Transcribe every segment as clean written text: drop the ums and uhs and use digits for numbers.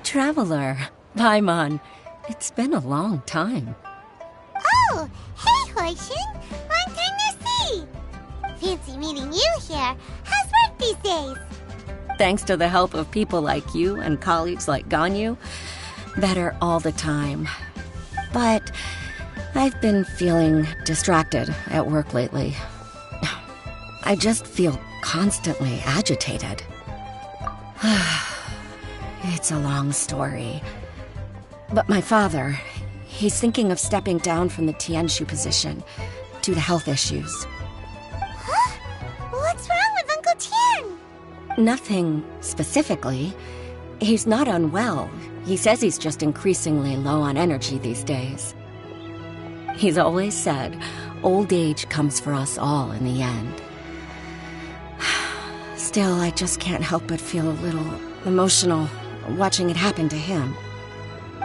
traveler. Paimon. It's been a long time. Oh, hey, Hoishin. Long time no see. Fancy meeting you here. How's work these days? Thanks to the help of people like you and colleagues like Ganyu, better all the time. But I've been feeling distracted at work lately. I just feel constantly agitated. It's a long story. But my father, he's thinking of stepping down from the Tianshu position due to health issues. Huh? What's wrong with Uncle Tian? Nothing specifically. He's not unwell. He says he's just increasingly low on energy these days. He's always said, old age comes for us all in the end. Still, I just can't help but feel a little emotional watching it happen to him.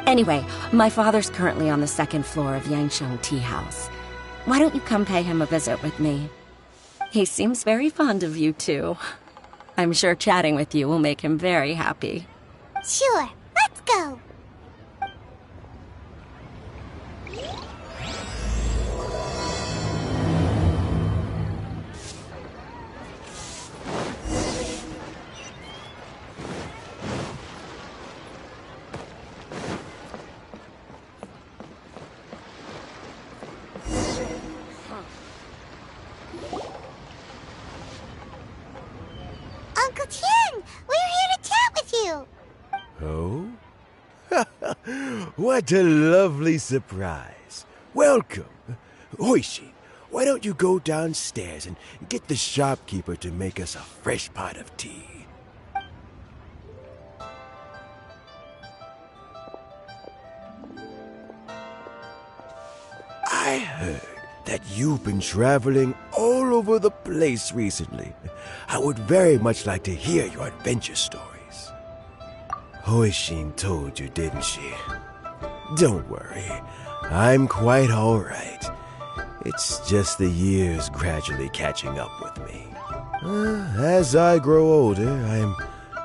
Anyway, my father's currently on the second floor of Yangsheng Tea House. Why don't you come pay him a visit with me? He seems very fond of you, too. I'm sure chatting with you will make him very happy. Sure, let's go. Uncle Tian, we're here to chat with you. Oh? What a lovely surprise. Welcome. Hoishi, why don't you go downstairs and get the shopkeeper to make us a fresh pot of tea? I heard that you've been traveling all over the place recently. I would very much like to hear your adventure stories. Hoishin told you, didn't she? Don't worry, I'm quite all right. It's just the years gradually catching up with me. As I grow older, I'm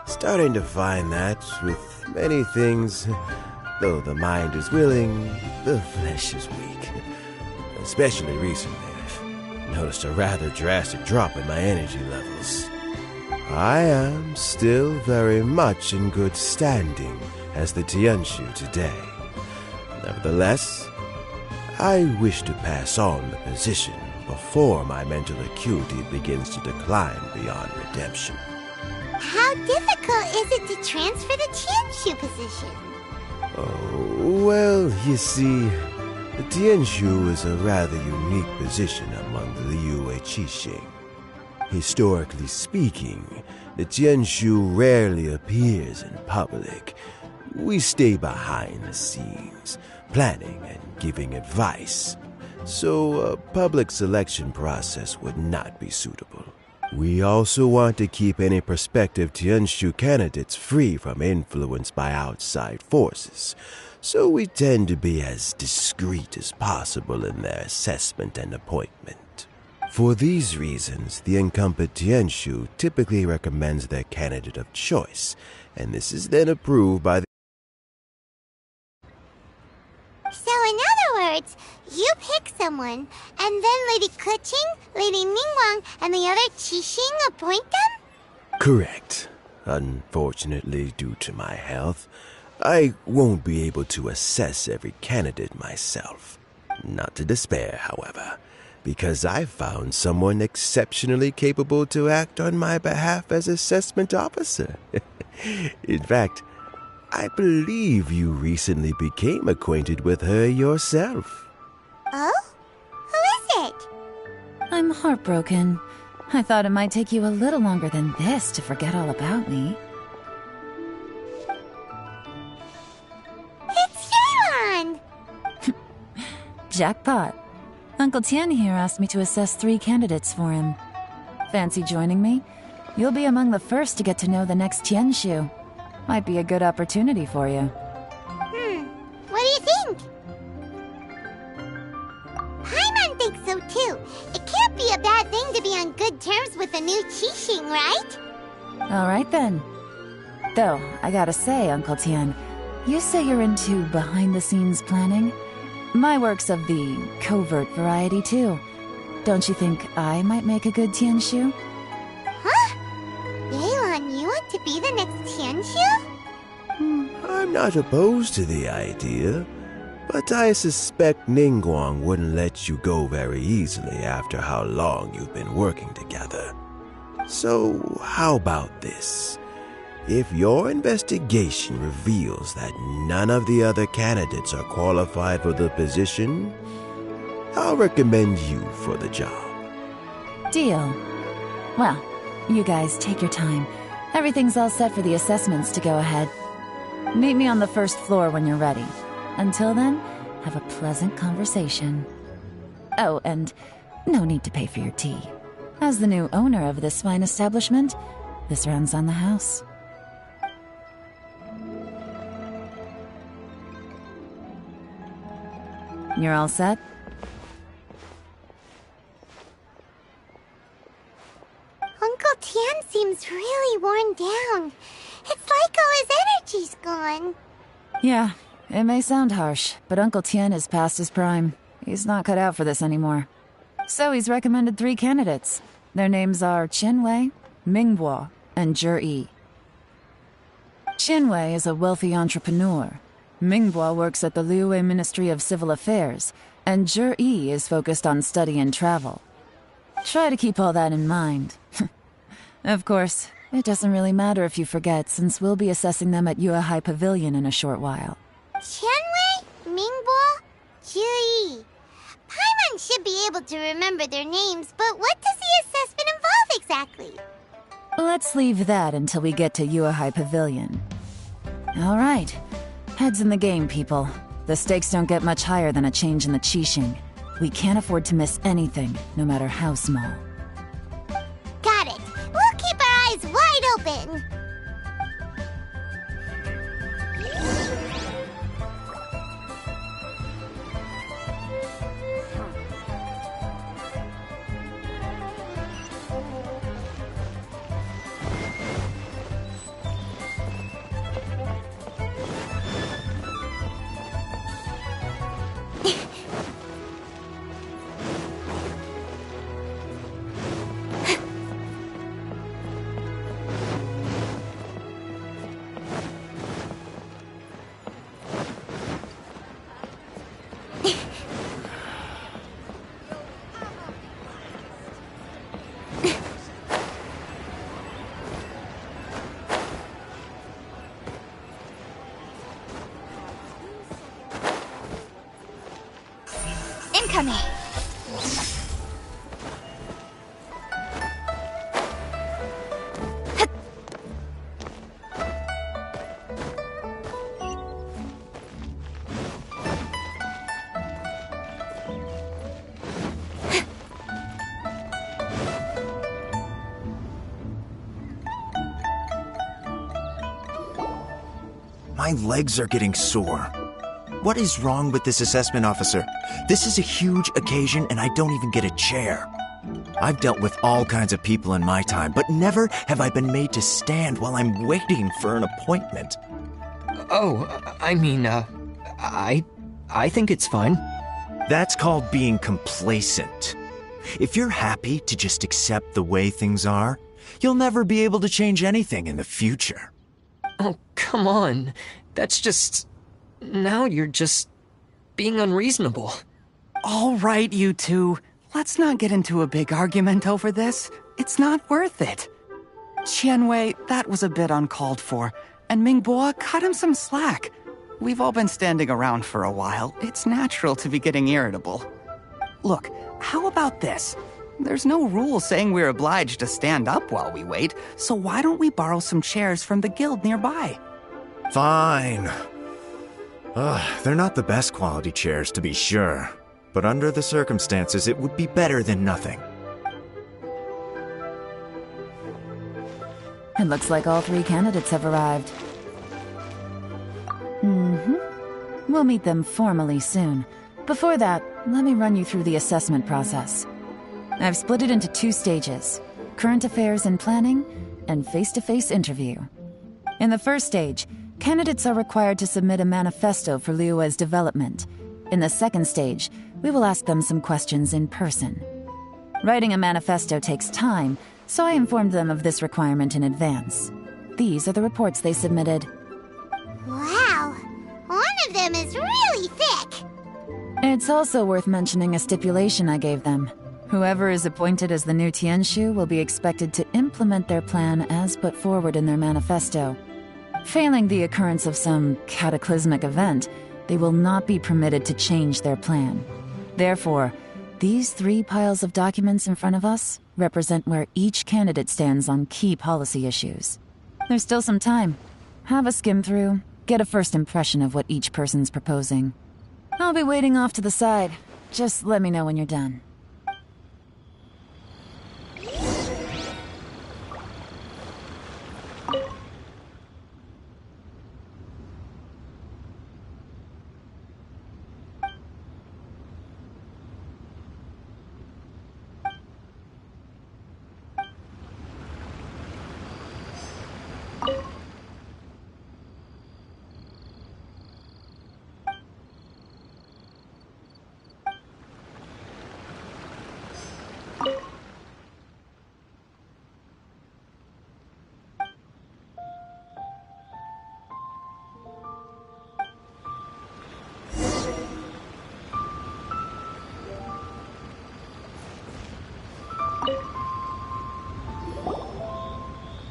starting to find that with many things, though the mind is willing, the flesh is weak. Especially recently, I've noticed a rather drastic drop in my energy levels. I am still very much in good standing as the Tianshu today. Nevertheless, I wish to pass on the position before my mental acuity begins to decline beyond redemption. How difficult is it to transfer the Tianshu position? Oh, well, you see, the Tianshu is a rather unique position among the Liyue Qixing. Historically speaking, the Tianshu rarely appears in public. We stay behind the scenes, planning and giving advice, so a public selection process would not be suitable. We also want to keep any prospective Tianshu candidates free from influence by outside forces, so we tend to be as discreet as possible in their assessment and appointment. For these reasons, the incumbent Tianshu typically recommends their candidate of choice, and this is then approved by the... So in other words, you pick someone, and then Lady Keqing, Lady Ningguang, and the other Qixing appoint them? Correct. Unfortunately, due to my health, I won't be able to assess every candidate myself. Not to despair, however, because I found someone exceptionally capable to act on my behalf as assessment officer. In fact, I believe you recently became acquainted with her yourself. Oh? Who is it? I'm heartbroken. I thought it might take you a little longer than this to forget all about me. It's Yelan! Jackpot. Uncle Tian here asked me to assess 3 candidates for him. Fancy joining me? You'll be among the first to get to know the next Tianshu. Might be a good opportunity for you. What do you think? Paimon thinks so too. It can't be a bad thing to be on good terms with a new Qixing, right? Alright then. Though, I gotta say, Uncle Tian, You say you're into behind-the-scenes planning? My work's of the covert variety, too. Don't you think I might make a good Tianshu? Huh? Yelan, you want to be the next Tianshu? I'm not opposed to the idea, but I suspect Ningguang wouldn't let you go very easily after how long you've been working together. So, how about this? If your investigation reveals that none of the other candidates are qualified for the position, I'll recommend you for the job. Deal. Well, you guys take your time. Everything's all set for the assessments to go ahead. Meet me on the first floor when you're ready. Until then, have a pleasant conversation. Oh, and no need to pay for your tea. As the new owner of this fine establishment, this runs on the house. You're all set? Uncle Tian seems really worn down. It's like all his energy's gone. Yeah, it may sound harsh, but Uncle Tian is past his prime. He's not cut out for this anymore. So he's recommended 3 candidates. Their names are Qianwei, Mingbo, and Zhi. Qianwei is a wealthy entrepreneur. Mingbo works at the Liyue Ministry of Civil Affairs, and Zhi is focused on study and travel. Try to keep all that in mind. Of course, it doesn't really matter if you forget, since we'll be assessing them at Yuehai Pavilion in a short while. Qianwei, Mingbo, Zhi. Paimon should be able to remember their names, but what does the assessment involve exactly? Let's leave that until we get to Yuehai Pavilion. All right. Heads in the game, people. The stakes don't get much higher than a change in the Qixing. We can't afford to miss anything, no matter how small. Got it. We'll keep our eyes wide open. Incoming. My legs are getting sore. What is wrong with this assessment officer? This is a huge occasion and I don't even get a chair. I've dealt with all kinds of people in my time, but never have I been made to stand while I'm waiting for an appointment. Oh, I mean, I think it's fine. That's called being complacent. If you're happy to just accept the way things are, you'll never be able to change anything in the future. Oh, come on. That's just... Now you're just being unreasonable. All right, you two. Let's not get into a big argument over this. It's not worth it. Qianwei, that was a bit uncalled for. And Mingbo, cut him some slack. We've all been standing around for a while. It's natural to be getting irritable. Look, how about this? There's no rule saying we're obliged to stand up while we wait, so why don't we borrow some chairs from the guild nearby? Fine. They're not the best quality chairs, to be sure. But under the circumstances, it would be better than nothing. It looks like all 3 candidates have arrived. We'll meet them formally soon. Before that, let me run you through the assessment process. I've split it into 2 stages: current affairs and planning, and face-to-face interview. In the first stage, Candidates are required to submit a manifesto for Liyue's development. In the second stage, we will ask them some questions in person. Writing a manifesto takes time, so I informed them of this requirement in advance. These are the reports they submitted. Wow, one of them is really thick. It's also worth mentioning a stipulation I gave them. Whoever is appointed as the new Tianshu will be expected to implement their plan as put forward in their manifesto. Failing the occurrence of some cataclysmic event, they will not be permitted to change their plan. Therefore, these 3 piles of documents in front of us represent where each candidate stands on key policy issues. There's still some time. Have a skim through, get a first impression of what each person's proposing. I'll be waiting off to the side. Just let me know when you're done.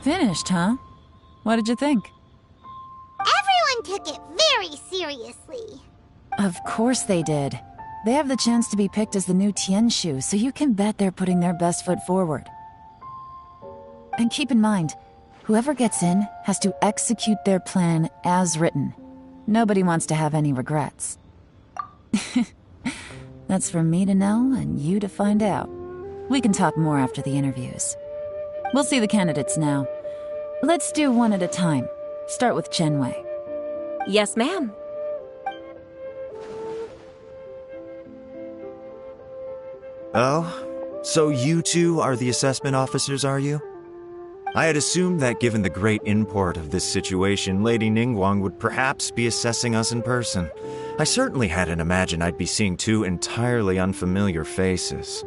Finished, huh? What did you think? Everyone took it very seriously. Of course they did. They have the chance to be picked as the new Tianshu, so you can bet they're putting their best foot forward. And keep in mind, whoever gets in has to execute their plan as written. Nobody wants to have any regrets. That's for me to know and you to find out. We can talk more after the interviews. We'll see the candidates now. Let's do one at a time. Start with Chenwei. Yes, ma'am. Oh, so you two are the assessment officers, are you? I had assumed that given the great import of this situation, Lady Ningguang would perhaps be assessing us in person. I certainly hadn't imagined I'd be seeing 2 entirely unfamiliar faces.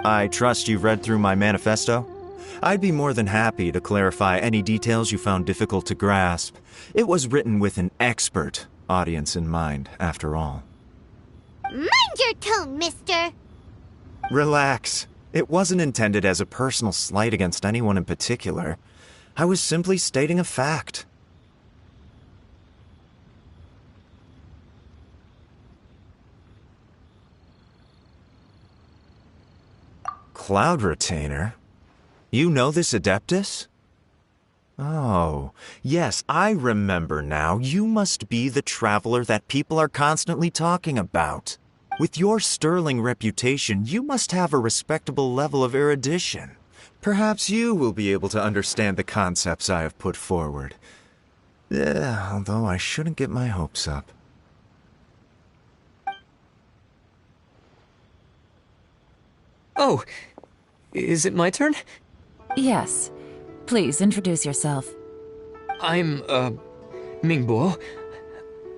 I trust you've read through my manifesto? I'd be more than happy to clarify any details you found difficult to grasp. It was written with an expert audience in mind, after all. Mind your tone, mister. Relax. It wasn't intended as a personal slight against anyone in particular. I was simply stating a fact. Cloud Retainer? You know this Adeptus? Oh, yes, I remember now. You must be the traveler that people are constantly talking about. With your sterling reputation, you must have a respectable level of erudition. Perhaps you will be able to understand the concepts I have put forward. Although I shouldn't get my hopes up. Oh, is it my turn? Yes. Please, introduce yourself. I'm, Mingbo.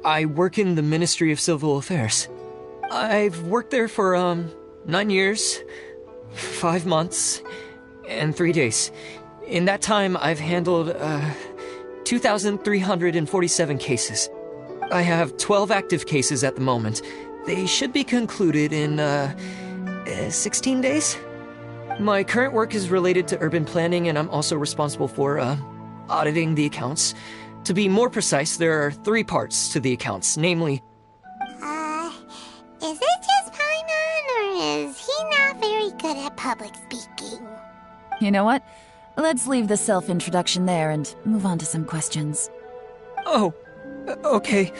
I work in the Ministry of Civil Affairs. I've worked there for, 9 years, 5 months, and 3 days. In that time, I've handled, 2,347 cases. I have 12 active cases at the moment. They should be concluded in, 16 days? My current work is related to urban planning, and I'm also responsible for, auditing the accounts. To be more precise, there are 3 parts to the accounts, namely... Is it just Paimon, or is he not very good at public speaking? You know what? Let's leave the self-introduction there and move on to some questions. Oh, okay.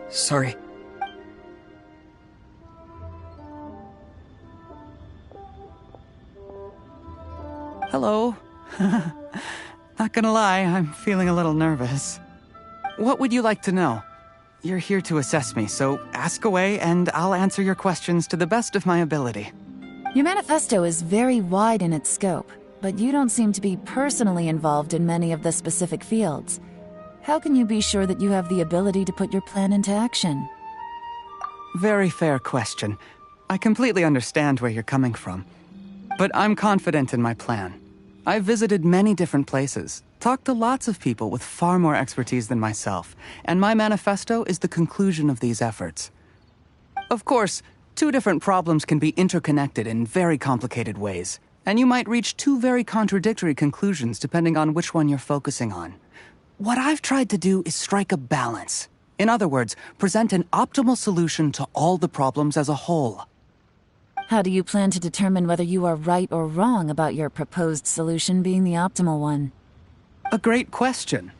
Sorry. Hello. Not gonna lie, I'm feeling a little nervous. What would you like to know? You're here to assess me, so ask away and I'll answer your questions to the best of my ability. Your manifesto is very wide in its scope, but you don't seem to be personally involved in many of the specific fields. how can you be sure that you have the ability to put your plan into action? Very fair question. I completely understand where you're coming from. But I'm confident in my plan. I've visited many different places, talked to lots of people with far more expertise than myself, and my manifesto is the conclusion of these efforts. Of course, two different problems can be interconnected in very complicated ways, and you might reach two very contradictory conclusions depending on which one you're focusing on. What I've tried to do is strike a balance. In other words, present an optimal solution to all the problems as a whole. How do you plan to determine whether you are right or wrong about your proposed solution being the optimal one? A great question.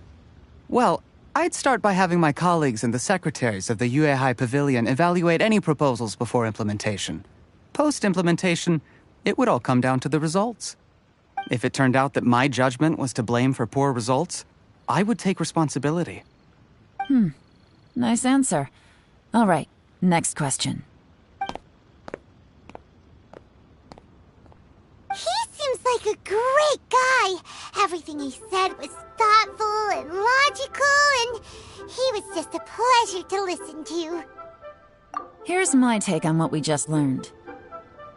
Well, I'd start by having my colleagues and the secretaries of the Yuehai Pavilion evaluate any proposals before implementation. Post-implementation, it would all come down to the results. If it turned out that my judgment was to blame for poor results, I would take responsibility. Nice answer. All right, next question. He seems like a great guy. Everything he said was thoughtful and logical, and he was just a pleasure to listen to. Here's my take on what we just learned.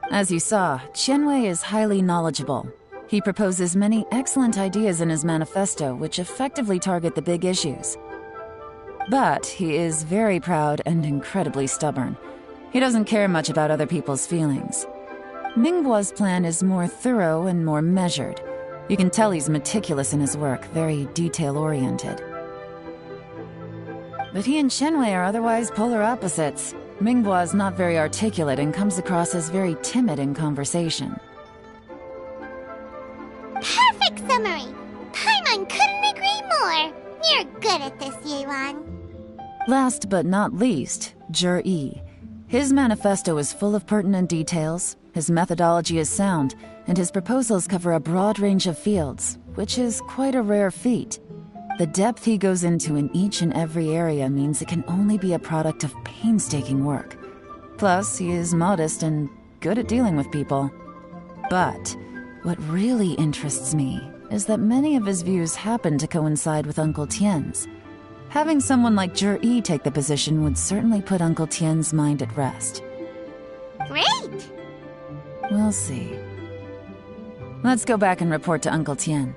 As you saw, Qianwei is highly knowledgeable. He proposes many excellent ideas in his manifesto which effectively target the big issues. But he is very proud and incredibly stubborn. He doesn't care much about other people's feelings. Ningguo's plan is more thorough and more measured. You can tell he's meticulous in his work, very detail-oriented. But he and Qianwei are otherwise polar opposites. Ningguo is not very articulate and comes across as very timid in conversation. Perfect summary! Paimon couldn't agree more! You're good at this, Yelan. Last but not least, Zhi. His manifesto is full of pertinent details, his methodology is sound, and his proposals cover a broad range of fields, which is quite a rare feat. The depth he goes into in each and every area means it can only be a product of painstaking work. Plus, he is modest and good at dealing with people. But what really interests me is that many of his views happen to coincide with Uncle Tien's. Having someone like Zhi take the position would certainly put Uncle Tien's mind at rest. Great! We'll see. Let's go back and report to Uncle Tien.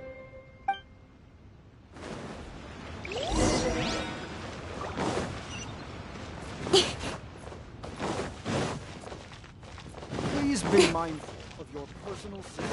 Please be mindful of your personal safety.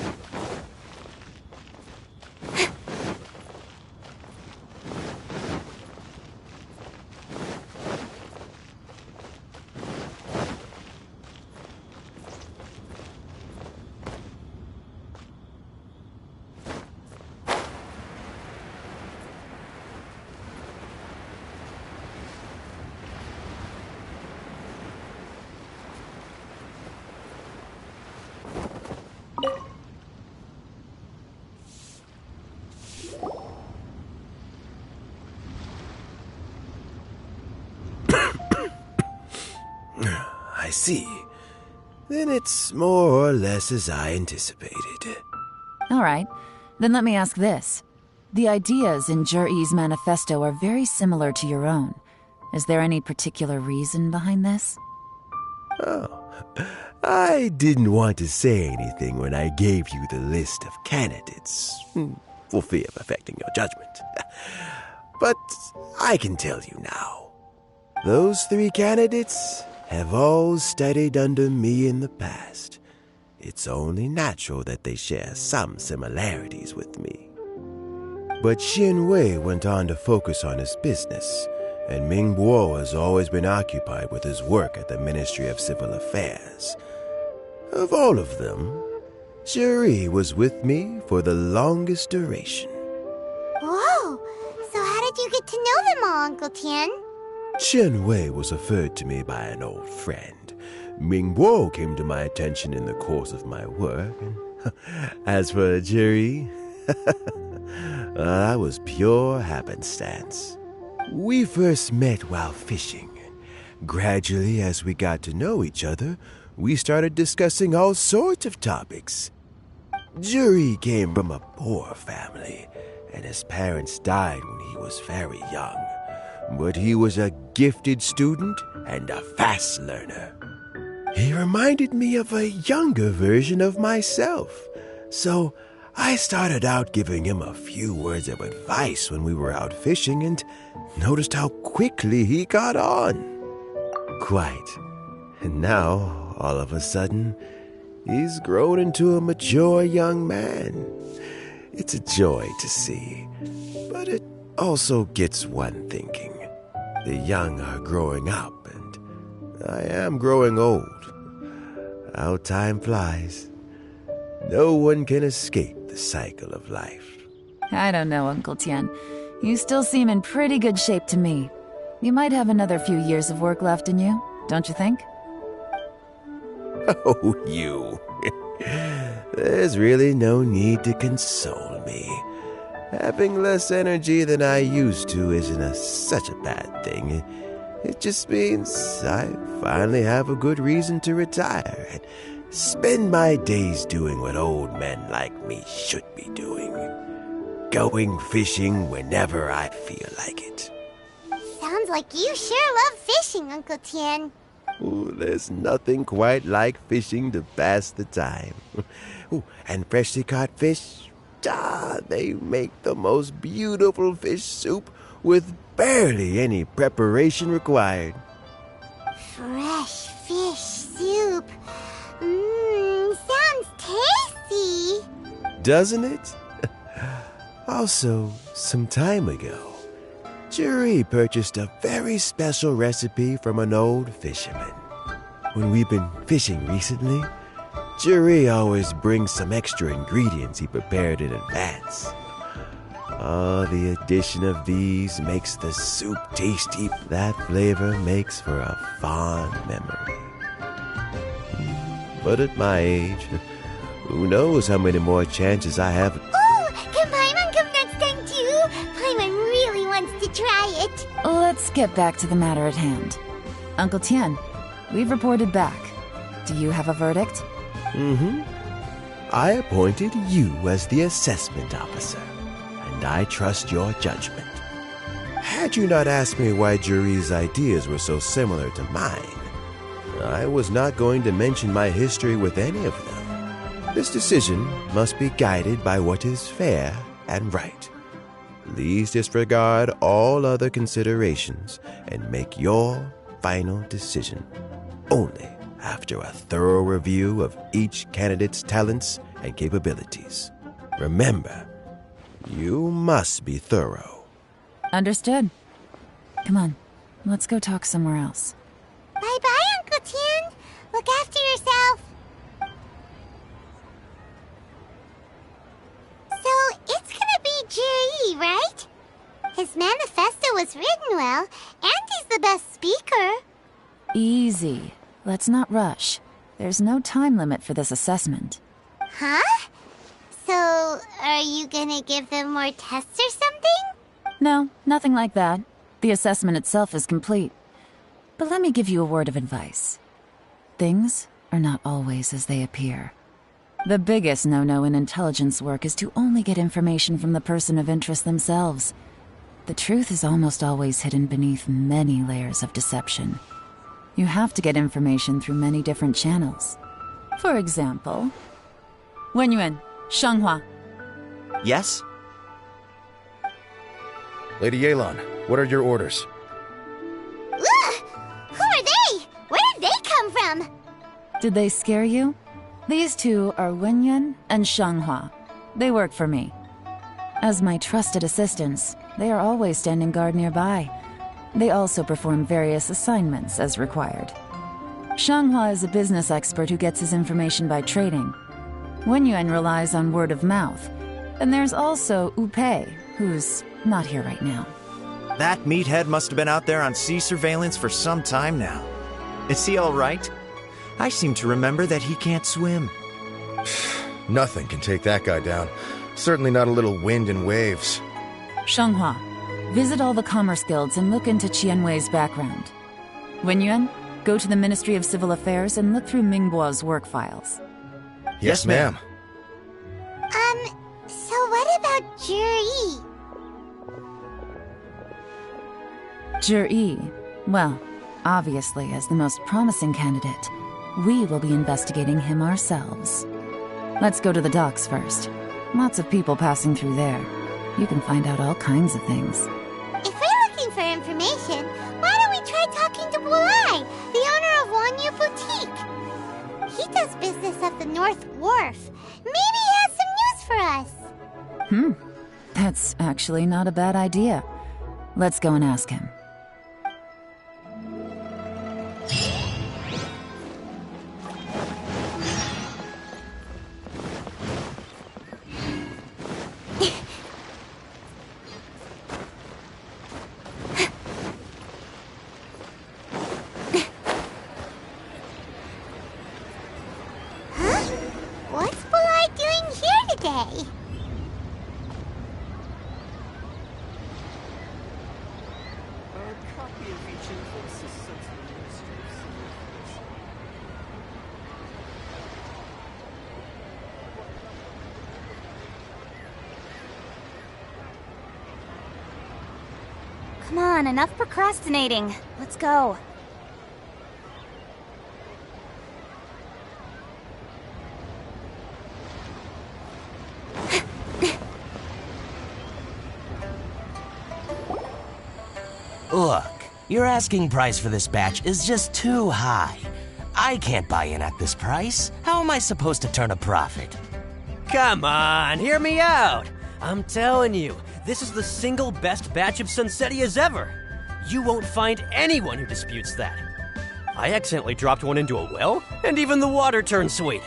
I see. Then it's more or less as I anticipated. All right, then let me ask this. The ideas in Zhi's manifesto are very similar to your own. Is there any particular reason behind this? Oh, I didn't want to say anything when I gave you the list of candidates, for fear of affecting your judgment. But I can tell you now. Those 3 candidates have all studied under me in the past. It's only natural that they share some similarities with me. But Qianwei went on to focus on his business, and Ningguo has always been occupied with his work at the Ministry of Civil Affairs. Of all of them, Zhi was with me for the longest duration. Whoa! So how did you get to know them all, Uncle Tien? Qianwei was referred to me by an old friend. Ningguo came to my attention in the course of my work, and as for Zhi, that was pure happenstance. We first met while fishing, and gradually as we got to know each other, we started discussing all sorts of topics. Zhi came from a poor family, and his parents died when he was very young. But he was a gifted student and a fast learner. He reminded me of a younger version of myself, so I started out giving him a few words of advice when we were out fishing and noticed how quickly he got on. Quite. And now, all of a sudden, he's grown into a mature young man. It's a joy to see, but it also gets one thinking. The young are growing up, and I am growing old. How time flies. No one can escape the cycle of life. I don't know, Uncle Tian. You still seem in pretty good shape to me. You might have another few years of work left in you, don't you think? Oh, you. There's really no need to console me. Having less energy than I used to isn't such a bad thing. It just means I finally have a good reason to retire and spend my days doing what old men like me should be doing. Going fishing whenever I feel like it. Sounds like you sure love fishing, Uncle Tian. Ooh, there's nothing quite like fishing to pass the time. Ooh, and freshly caught fish, they make the most beautiful fish soup with barely any preparation required. Fresh fish soup. Sounds tasty. Doesn't it? Also, some time ago, Jerry purchased a very special recipe from an old fisherman. When we've been fishing recently, Jerry always brings some extra ingredients he prepared in advance. The addition of these makes the soup tasty. That flavor makes for a fond memory. But at my age, who knows how many more chances I have. Oh, can Paimon come next time too? Paimon really wants to try it. Let's get back to the matter at hand. Uncle Tian, we've reported back. Do you have a verdict? I appointed you as the assessment officer, and I trust your judgment. Had you not asked me why Juri's ideas were so similar to mine, I was not going to mention my history with any of them. This decision must be guided by what is fair and right. Please disregard all other considerations and make your final decision only after a thorough review of each candidate's talents and capabilities. Remember, you must be thorough. Understood. Come on, let's go talk somewhere else. Bye-bye, Uncle Tian. Look after yourself. So, it's gonna be Jiri, right? His manifesto was written well, and he's the best speaker. Easy. Let's not rush. There's no time limit for this assessment. Huh? So, are you gonna give them more tests or something? No, nothing like that. The assessment itself is complete. But let me give you a word of advice. Things are not always as they appear. The biggest no-no in intelligence work is to only get information from the person of interest themselves. The truth is almost always hidden beneath many layers of deception. You have to get information through many different channels. For example, Wenyuan, Shanghua. Yes? Lady Yelan, what are your orders? Ugh! Who are they? Where did they come from? Did they scare you? These two are Wenyuan and Shanghua. They work for me. As my trusted assistants, they are always standing guard nearby. They also perform various assignments as required. Shanghua is a business expert who gets his information by trading. Wenyuan relies on word of mouth. And there's also Upei, who's not here right now. That meathead must have been out there on sea surveillance for some time now. Is he all right? I seem to remember that he can't swim. Nothing can take that guy down. Certainly not a little wind and waves. Shanghua, visit all the commerce guilds and look into Qianwei's background. Wenyuan, go to the Ministry of Civil Affairs and look through Mingbo's work files. Yes, ma'am. So what about Juri. Jur-E. Well, obviously, as the most promising candidate, we will be investigating him ourselves. Let's go to the docks first. Lots of people passing through there. You can find out all kinds of things. If we're looking for information, why don't we try talking to Bulai, the owner of Wanyu Boutique? He does business at the North Wharf. Maybe he has some news for us. That's actually not a bad idea. Let's go and ask him. What's Bulai doing here today? Come on, enough procrastinating. Let's go. Look, your asking price for this batch is just too high. I can't buy in at this price. How am I supposed to turn a profit? Come on, hear me out. I'm telling you, this is the single best batch of Sunsetias ever. You won't find anyone who disputes that. I accidentally dropped one into a well, and even the water turned sweet.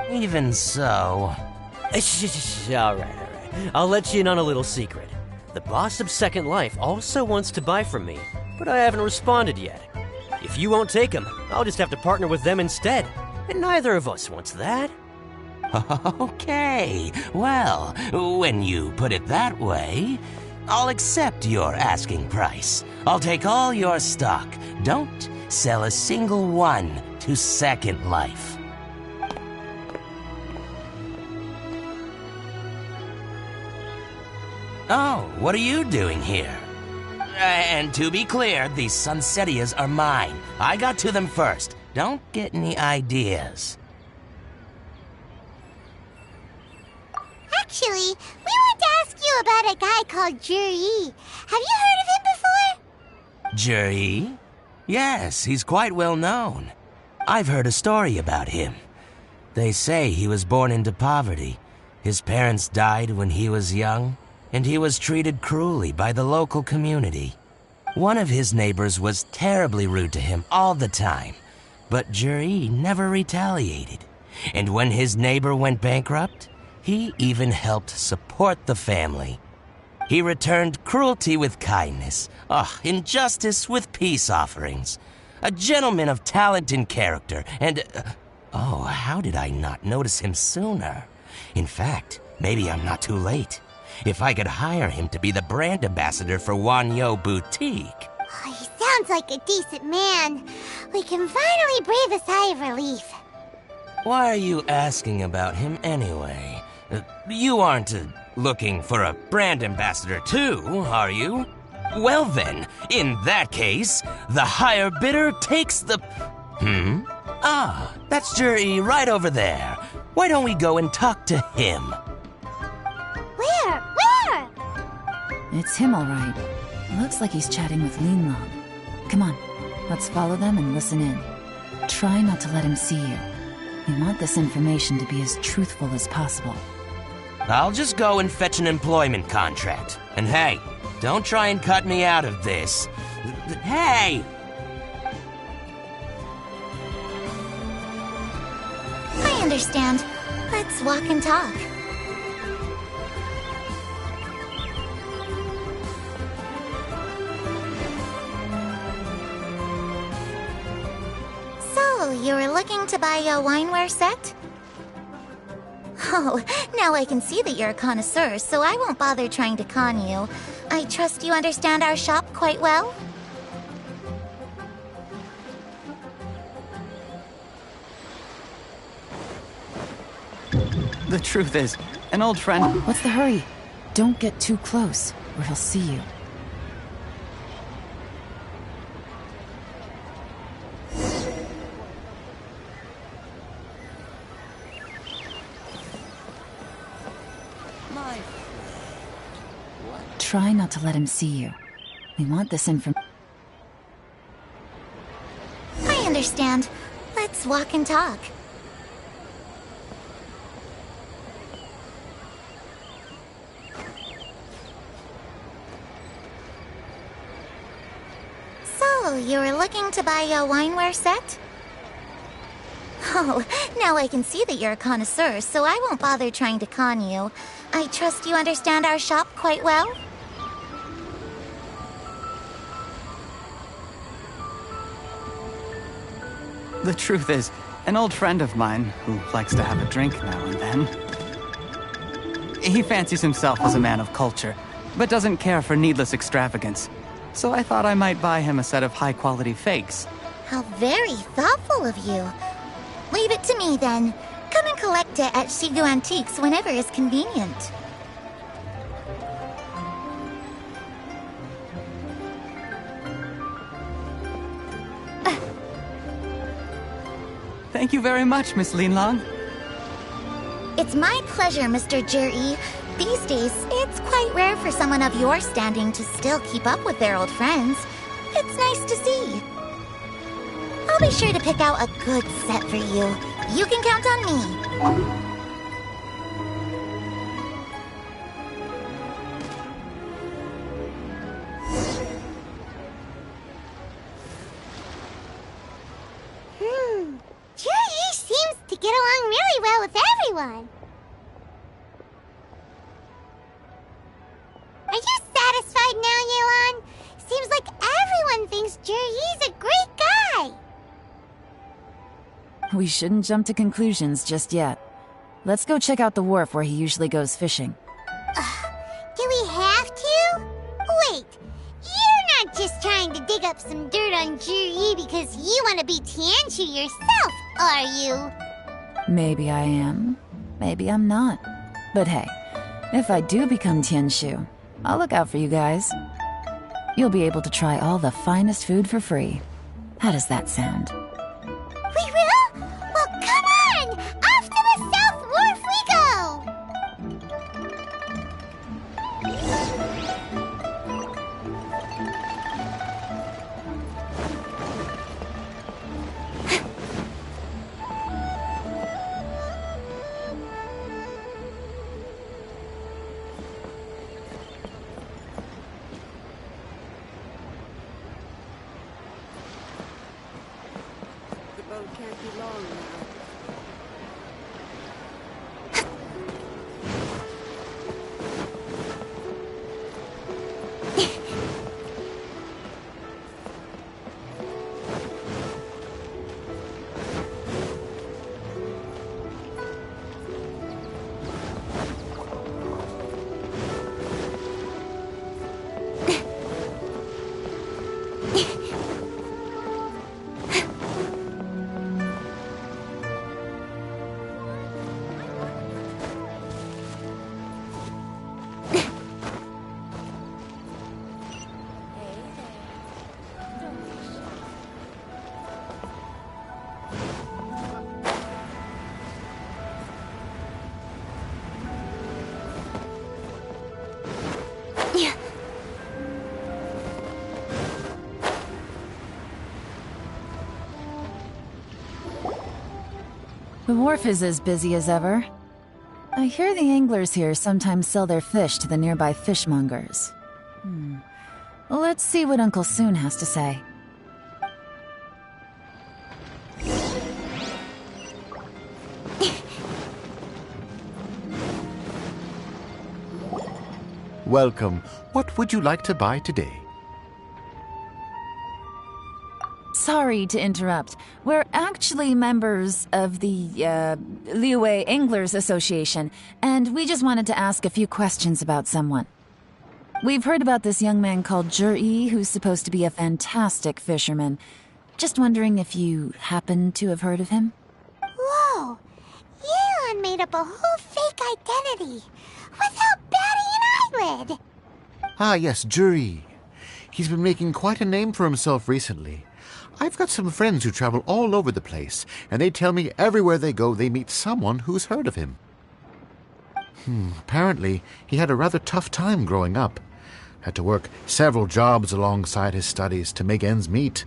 Even so... All right. I'll let you in on a little secret. The boss of Second Life also wants to buy from me, but I haven't responded yet. If you won't take him, I'll just have to partner with them instead. And neither of us wants that. Okay, well, when you put it that way, I'll accept your asking price. I'll take all your stock. Don't sell a single one to Second Life. Oh, what are you doing here? And to be clear, these Sunsetias are mine. I got to them first. Don't get any ideas. Actually, we want to ask you about a guy called Juri. Have you heard of him before? Juri? Yes, he's quite well known. I've heard a story about him. They say he was born into poverty. His parents died when he was young, and he was treated cruelly by the local community. One of his neighbors was terribly rude to him all the time, but Juri never retaliated. And when his neighbor went bankrupt, he even helped support the family. He returned cruelty with kindness, injustice with peace offerings. A gentleman of talent and character, and... how did I not notice him sooner? In fact, maybe I'm not too late. If I could hire him to be the brand ambassador for Wanyu Boutique. Oh, he sounds like a decent man. We can finally breathe a sigh of relief. Why are you asking about him anyway? You aren't looking for a brand ambassador too, are you? Well then, in that case, the higher bidder takes the... that's Juri right over there. Why don't we go and talk to him? Where? It's him, all right. Looks like he's chatting with Yelan. Come on, let's follow them and listen in. Try not to let him see you. We want this information to be as truthful as possible. I'll just go and fetch an employment contract. And hey, don't try and cut me out of this. Hey! I understand. Let's walk and talk. So, you were looking to buy a wineware set? Oh, now I can see that you're a connoisseur, so I won't bother trying to con you. I trust you understand our shop quite well? The truth is, an old friend... What's the hurry? don't get too close, or he'll see you. Try not to let him see you. We want this information. I understand. Let's walk and talk. So, you were looking to buy a wineware set? Oh, now I can see that you're a connoisseur, so I won't bother trying to con you. I trust you understand our shop quite well? The truth is, an old friend of mine, who likes to have a drink now and then, he fancies himself as a man of culture, but doesn't care for needless extravagance. So I thought I might buy him a set of high-quality fakes. How very thoughtful of you. Leave it to me, then. Come and collect it at Shigu Antiques whenever is convenient. Thank you very much, Miss Linlong. It's my pleasure, Mr. Jir-E. These days, it's quite rare for someone of your standing to still keep up with their old friends. It's nice to see. I'll be sure to pick out a good set for you. You can count on me. Jir-E seems to get along really well with everyone. Are you satisfied now, Yelan? Seems like everyone thinks Jir-E's a great guy. We shouldn't jump to conclusions just yet. Let's go check out the wharf where he usually goes fishing. Do we have to? Wait, you're not just trying to dig up some dirt on Jir-E because you want to be Tianshu yourself, are you? Maybe I am. Maybe I'm not. But hey, if I do become Tianshu, I'll look out for you guys. You'll be able to try all the finest food for free. How does that sound? We will? Well, come on! Off to the South Wharf we go! The boat can't be long now. The wharf is as busy as ever. I hear the anglers here sometimes sell their fish to the nearby fishmongers. Let's see what Uncle Soon has to say. Welcome. What would you like to buy today? Sorry to interrupt. We're actually members of the, Liyue Anglers Association, and we just wanted to ask a few questions about someone. We've heard about this young man called Jir-E, who's supposed to be a fantastic fisherman. Just wondering if you happen to have heard of him? Whoa! Yelan made up a whole fake identity without batting an Ah, yes, Juri. He's been making quite a name for himself recently. I've got some friends who travel all over the place, and they tell me everywhere they go they meet someone who's heard of him. Apparently, he had a rather tough time growing up. Had to work several jobs alongside his studies to make ends meet.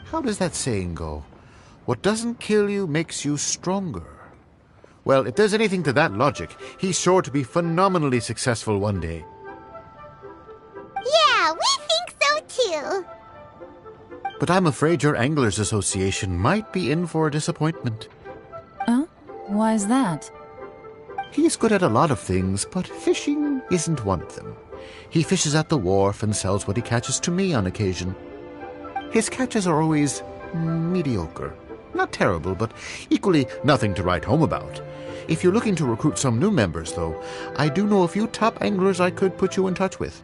How does that saying go? What doesn't kill you makes you stronger. Well, if there's anything to that logic, he's sure to be phenomenally successful one day. Yeah, we think so too. But I'm afraid your Anglers Association might be in for a disappointment. Oh? Why is that? He's good at a lot of things, but fishing isn't one of them. He fishes at the wharf and sells what he catches to me on occasion. His catches are always mediocre. Not terrible, but equally nothing to write home about. If you're looking to recruit some new members, though, I do know a few top anglers I could put you in touch with.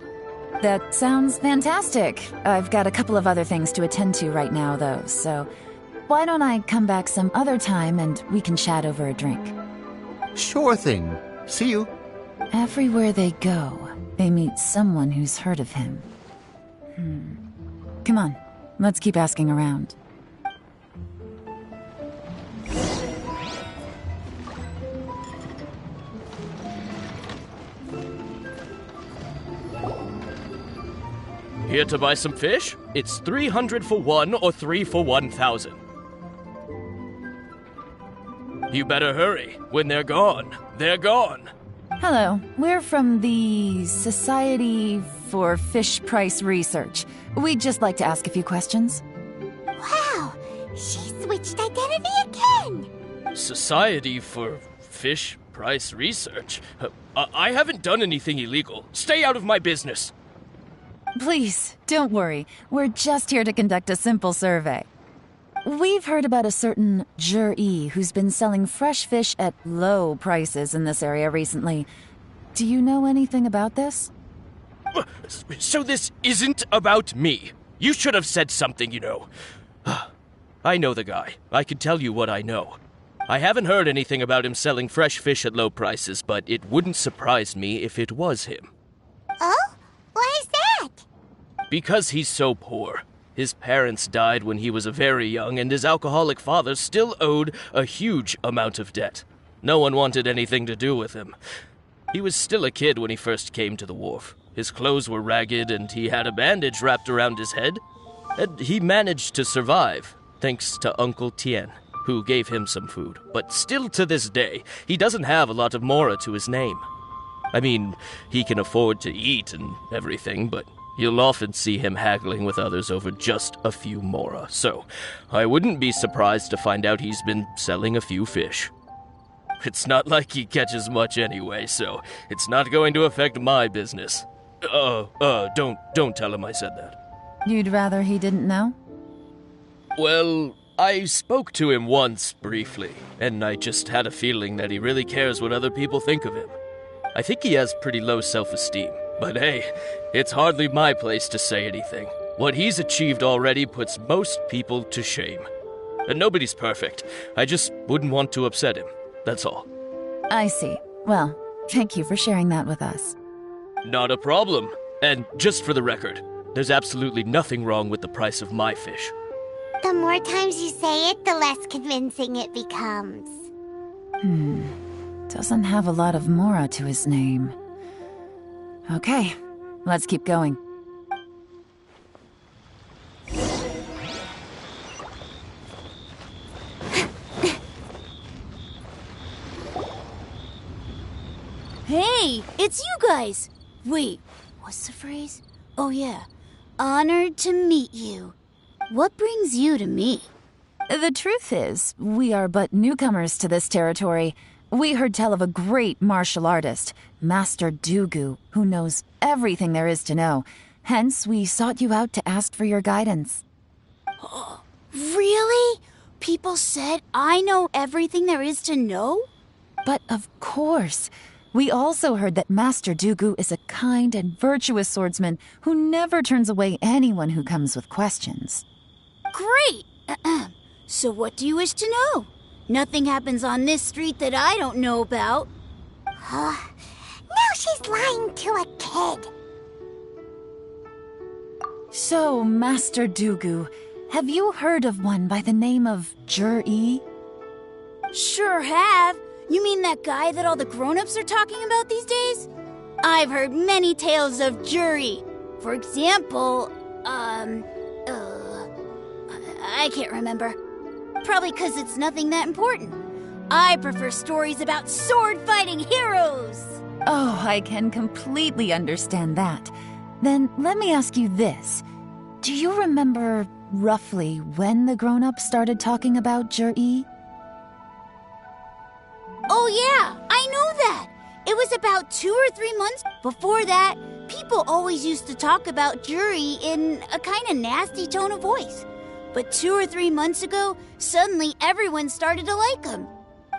That sounds fantastic. I've got a couple of other things to attend to right now, though, so why don't I come back some other time and we can chat over a drink? Sure thing. See you. Everywhere they go, they meet someone who's heard of him. Come on, let's keep asking around. Here to buy some fish? It's 300 for one or 3 for 1,000. You better hurry. When they're gone, they're gone. Hello, we're from the Society for Fish Price Research. We'd just like to ask a few questions. Wow, she switched identity again. Society for Fish Price Research? I haven't done anything illegal. Stay out of my business. Please, don't worry. We're just here to conduct a simple survey. We've heard about a certain Juri who's been selling fresh fish at low prices in this area recently. Do you know anything about this? So this isn't about me. You should have said something, you know. I know the guy. I can tell you what I know. I haven't heard anything about him selling fresh fish at low prices, but it wouldn't surprise me if it was him. Oh? Why is that? Because he's so poor. His parents died when he was very young, and his alcoholic father still owed a huge amount of debt. No one wanted anything to do with him. He was still a kid when he first came to the wharf. His clothes were ragged, and he had a bandage wrapped around his head. And he managed to survive, thanks to Uncle Tien, who gave him some food. But still to this day, he doesn't have a lot of mora to his name. I mean, he can afford to eat and everything, but you'll often see him haggling with others over just a few mora, so I wouldn't be surprised to find out he's been selling a few fish. It's not like he catches much anyway, so it's not going to affect my business. Don't tell him I said that. You'd rather he didn't know? Well, I spoke to him once, briefly, and I just had a feeling that he really cares what other people think of him. I think he has pretty low self-esteem, but hey, it's hardly my place to say anything. What he's achieved already puts most people to shame. And nobody's perfect. I just wouldn't want to upset him, that's all. I see. Well, thank you for sharing that with us. Not a problem. And just for the record, there's absolutely nothing wrong with the price of my fish. The more times you say it, the less convincing it becomes. Doesn't have a lot of mora to his name. Okay, let's keep going. Hey, it's you guys! Wait, what's the phrase? Oh yeah, honored to meet you. What brings you to me? The truth is, we are but newcomers to this territory. We heard tell of a great martial artist, Master Dugu, who knows everything there is to know. Hence, we sought you out to ask for your guidance. Really? People said I know everything there is to know? But of course. We also heard that Master Dooku is a kind and virtuous swordsman who never turns away anyone who comes with questions. Great! So what do you wish to know? Nothing happens on this street that I don't know about. Now she's lying to a kid. So, Master Dooku, have you heard of one by the name of Jur-E? Sure have. You mean that guy that all the grown-ups are talking about these days? I've heard many tales of Juri. For example, I can't remember. Probably because it's nothing that important. I prefer stories about sword-fighting heroes. Oh, I can completely understand that. Then let me ask you this. Do you remember roughly when the grown-ups started talking about Jur-E? Oh yeah, I know that. It was about 2 or 3 months before that. People always used to talk about Juri in a kind of nasty tone of voice. But 2 or 3 months ago, suddenly everyone started to like him.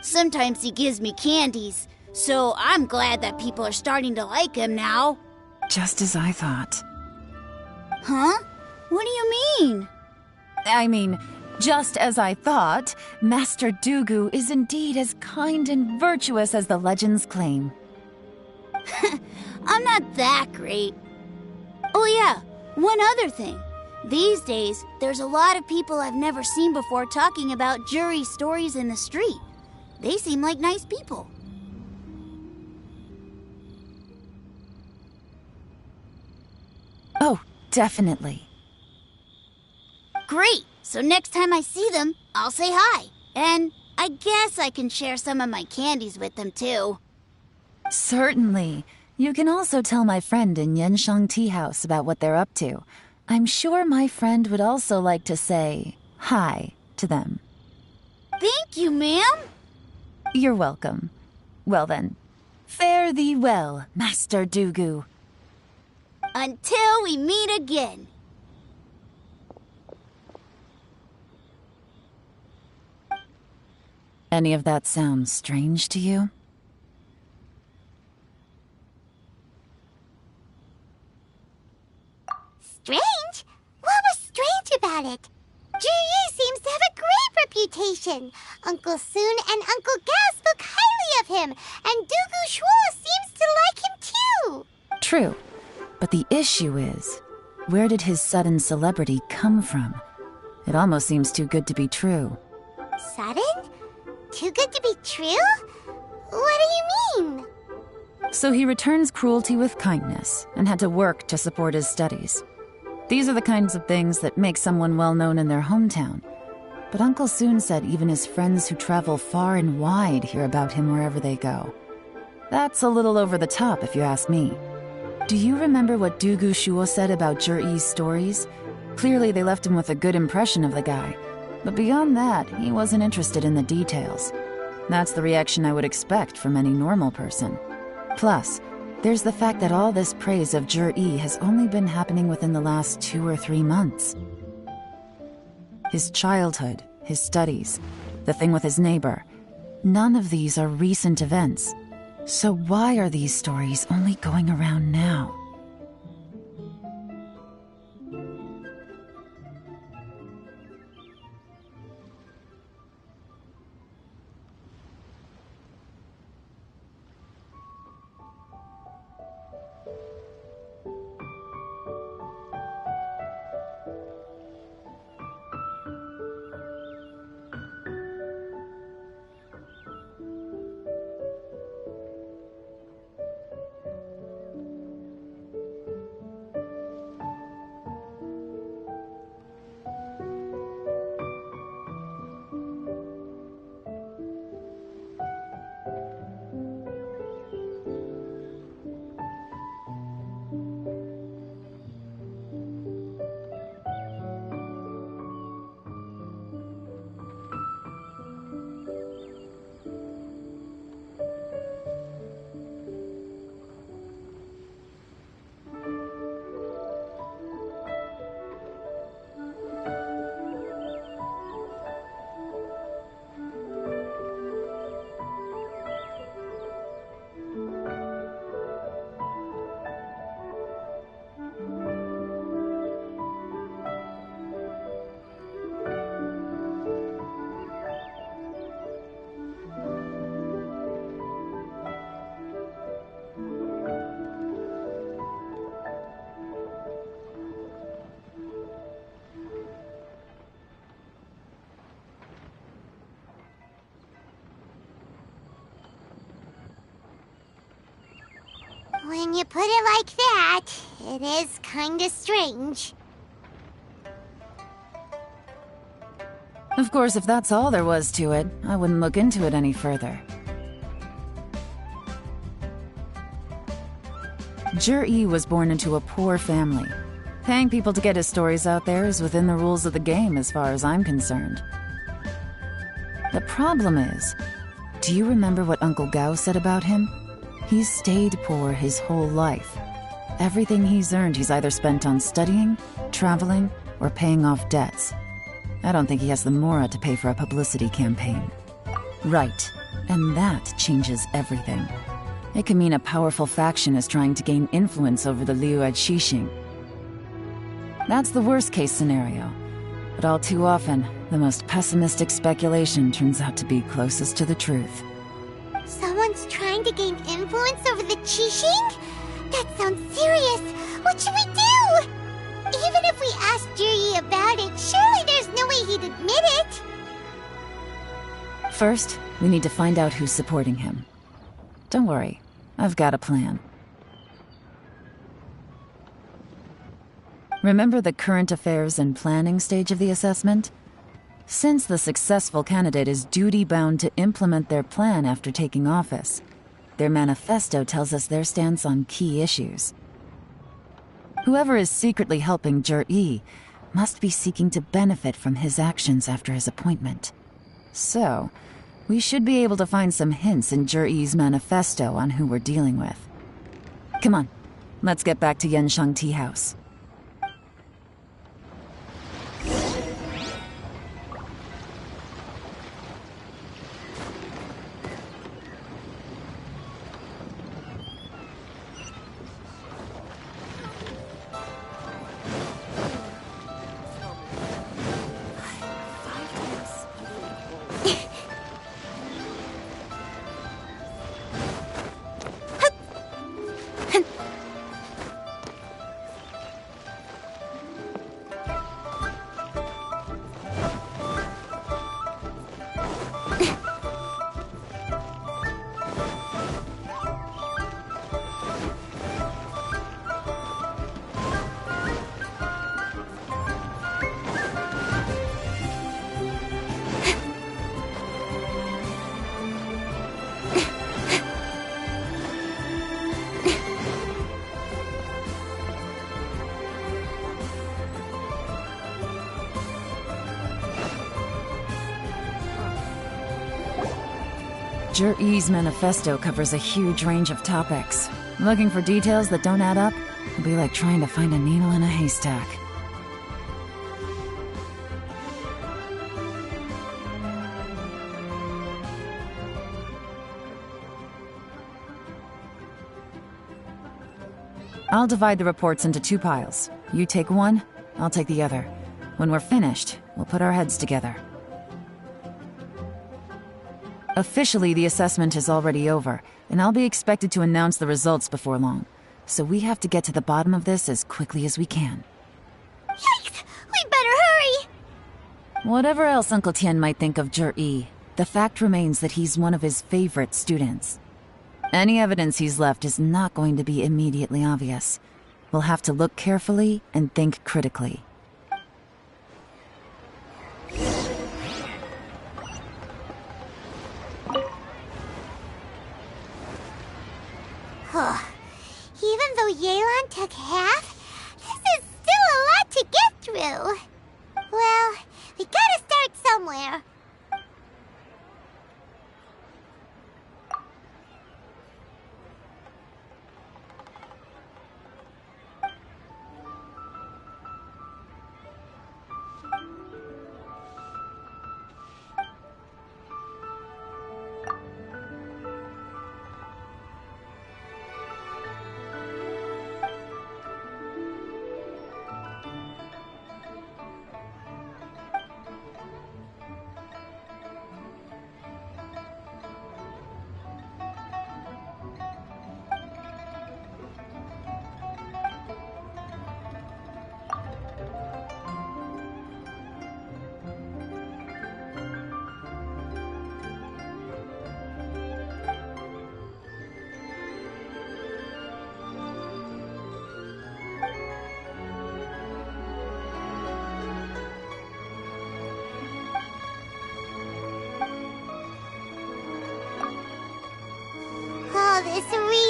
Sometimes he gives me candies, so I'm glad that people are starting to like him now. Just as I thought. Huh? What do you mean? I mean, just as I thought, Master Dooku is indeed as kind and virtuous as the legends claim. I'm not that great. Oh yeah, one other thing. These days, there's a lot of people I've never seen before talking about Juri stories in the street. They seem like nice people. Oh, definitely. Great! So next time I see them, I'll say hi. And I guess I can share some of my candies with them too. Certainly. You can also tell my friend in Yenshang Tea House about what they're up to. I'm sure my friend would also like to say hi to them. Thank you, ma'am. You're welcome. Well then, fare thee well, Master Dooku. Until we meet again. Any of that sound strange to you? Strange? What was strange about it? Juri seems to have a great reputation. Uncle Soon and Uncle Gas spoke highly of him, and Dooku Shuo seems to like him too. True. But the issue is, where did his sudden celebrity come from? It almost seems too good to be true. Sudden? Too good to be true? What do you mean? So he returns cruelty with kindness and had to work to support his studies. These are the kinds of things that make someone well known in their hometown. But Uncle Soon said even his friends who travel far and wide hear about him wherever they go. That's a little over the top, if you ask me. Do you remember what Dooku Shuo said about Jur-E's stories? Clearly they left him with a good impression of the guy. But beyond that, he wasn't interested in the details. That's the reaction I would expect from any normal person. Plus, there's the fact that all this praise of Jur-E has only been happening within the last 2 or 3 months. His childhood, his studies, the thing with his neighbor, none of these are recent events. So why are these stories only going around now? When you put it like that, it is kinda strange. Of course, if that's all there was to it, I wouldn't look into it any further. Jur-E was born into a poor family. Paying people to get his stories out there is within the rules of the game as far as I'm concerned. The problem is, do you remember what Uncle Gao said about him? He's stayed poor his whole life. Everything he's earned he's either spent on studying, traveling, or paying off debts. I don't think he has the mora to pay for a publicity campaign. Right, and that changes everything. It can mean a powerful faction is trying to gain influence over the Liu Xixing. That's the worst-case scenario, but all too often, the most pessimistic speculation turns out to be closest to the truth. Someone's trying to gain influence over the Qixing? That sounds serious. What should we do? Even if we asked Juri about it, surely there's no way he'd admit it. First, we need to find out who's supporting him. Don't worry, I've got a plan. Remember the current affairs and planning stage of the assessment? Since the successful candidate is duty-bound to implement their plan after taking office, their manifesto tells us their stance on key issues. Whoever is secretly helping Jur-E must be seeking to benefit from his actions after his appointment. So, we should be able to find some hints in Jur-E's manifesto on who we're dealing with. Come on, let's get back to Yansheng Tea House. Jur-E's manifesto covers a huge range of topics. Looking for details that don't add up will be like trying to find a needle in a haystack. I'll divide the reports into 2 piles. You take one, I'll take the other. When we're finished, we'll put our heads together. Officially, the assessment is already over, and I'll be expected to announce the results before long. So we have to get to the bottom of this as quickly as we can. Yikes! We better hurry! Whatever else Uncle Tian might think of Jur-E, the fact remains that he's one of his favorite students. Any evidence he's left is not going to be immediately obvious. We'll have to look carefully and think critically. Even though Yelan took half, this is still a lot to get through. Well, we gotta start somewhere.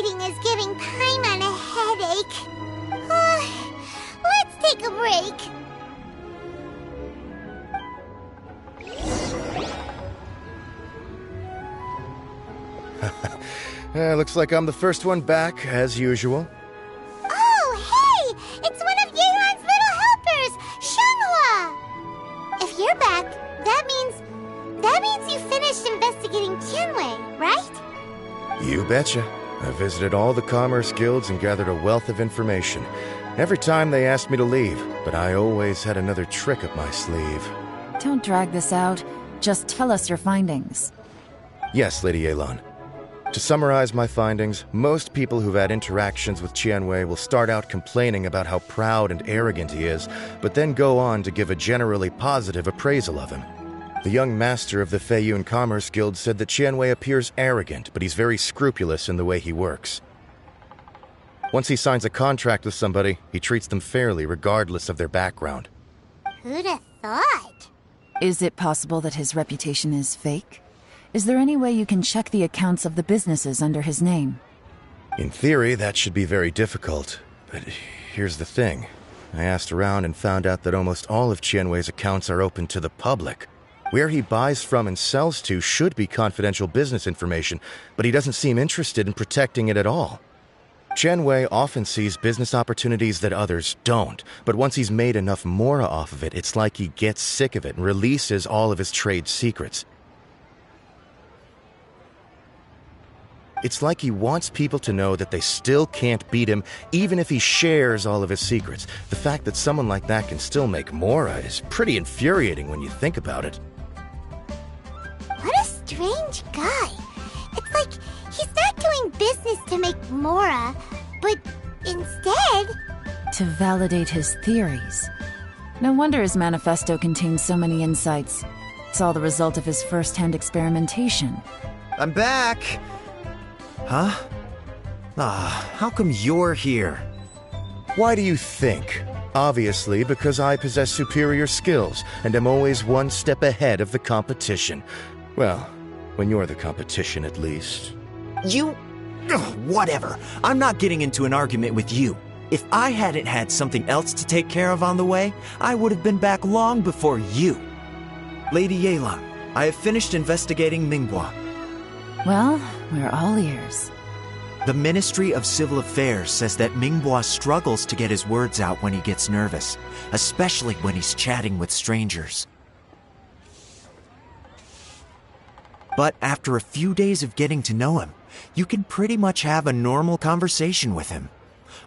Investigating is giving Paimon a headache. Let's take a break. Looks like I'm the first one back, as usual. Oh, hey! It's one of Yelan's little helpers, Shenghua! If you're back, that means you finished investigating Tianwei, right? You betcha. I visited all the commerce guilds and gathered a wealth of information. Every time they asked me to leave, but I always had another trick up my sleeve. Don't drag this out. Just tell us your findings. Yes, Lady Yelan. To summarize my findings, most people who've had interactions with Tianwei will start out complaining about how proud and arrogant he is, but then go on to give a generally positive appraisal of him. The young master of the Feiyun Commerce Guild said that Tianwei appears arrogant, but he's very scrupulous in the way he works. Once he signs a contract with somebody, he treats them fairly regardless of their background. Who'd have thought? Is it possible that his reputation is fake? Is there any way you can check the accounts of the businesses under his name? In theory, that should be very difficult. But here's the thing. I asked around and found out that almost all of Tianwei's accounts are open to the public. Where he buys from and sells to should be confidential business information, but he doesn't seem interested in protecting it at all. Tianwei often sees business opportunities that others don't, but once he's made enough mora off of it, it's like he gets sick of it and releases all of his trade secrets. It's like he wants people to know that they still can't beat him, even if he shares all of his secrets. The fact that someone like that can still make mora is pretty infuriating when you think about it. What a strange guy. It's like he's not doing business to make mora, but instead... to validate his theories. No wonder his manifesto contains so many insights. It's all the result of his first-hand experimentation. I'm back! Huh? How come you're here? Why do you think? Obviously, because I possess superior skills and am always one step ahead of the competition. Well, when you're the competition, at least. You... Ugh, whatever. I'm not getting into an argument with you. If I hadn't had something else to take care of on the way, I would have been back long before you. Lady Yelan, I have finished investigating Ningbo. Well, we're all ears. The Ministry of Civil Affairs says that Ningbo struggles to get his words out when he gets nervous, especially when he's chatting with strangers. But after a few days of getting to know him, you can pretty much have a normal conversation with him.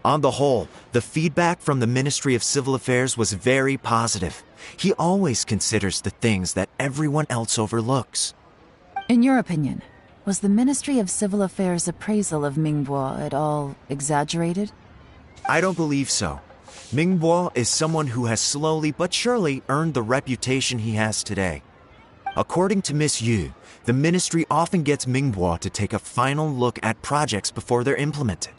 On the whole, the feedback from the Ministry of Civil Affairs was very positive. He always considers the things that everyone else overlooks. In your opinion, was the Ministry of Civil Affairs' appraisal of Ningbo at all exaggerated? I don't believe so. Ningbo is someone who has slowly but surely earned the reputation he has today. According to Miss Yu, the ministry often gets Ningbo to take a final look at projects before they're implemented.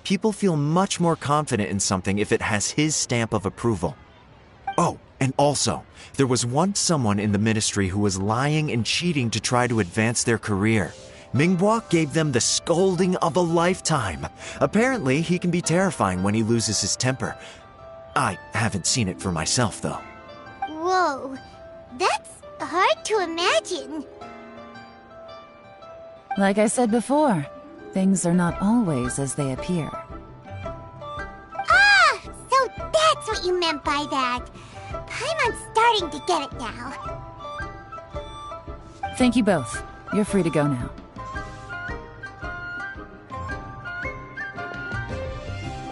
People feel much more confident in something if it has his stamp of approval. Oh, and also, there was once someone in the ministry who was lying and cheating to try to advance their career. Ningbo gave them the scolding of a lifetime. Apparently, he can be terrifying when he loses his temper. I haven't seen it for myself, though. Whoa, that's hard to imagine. Like I said before, things are not always as they appear. Ah, so that's what you meant by that. Paimon's starting to get it now. Thank you both. You're free to go now.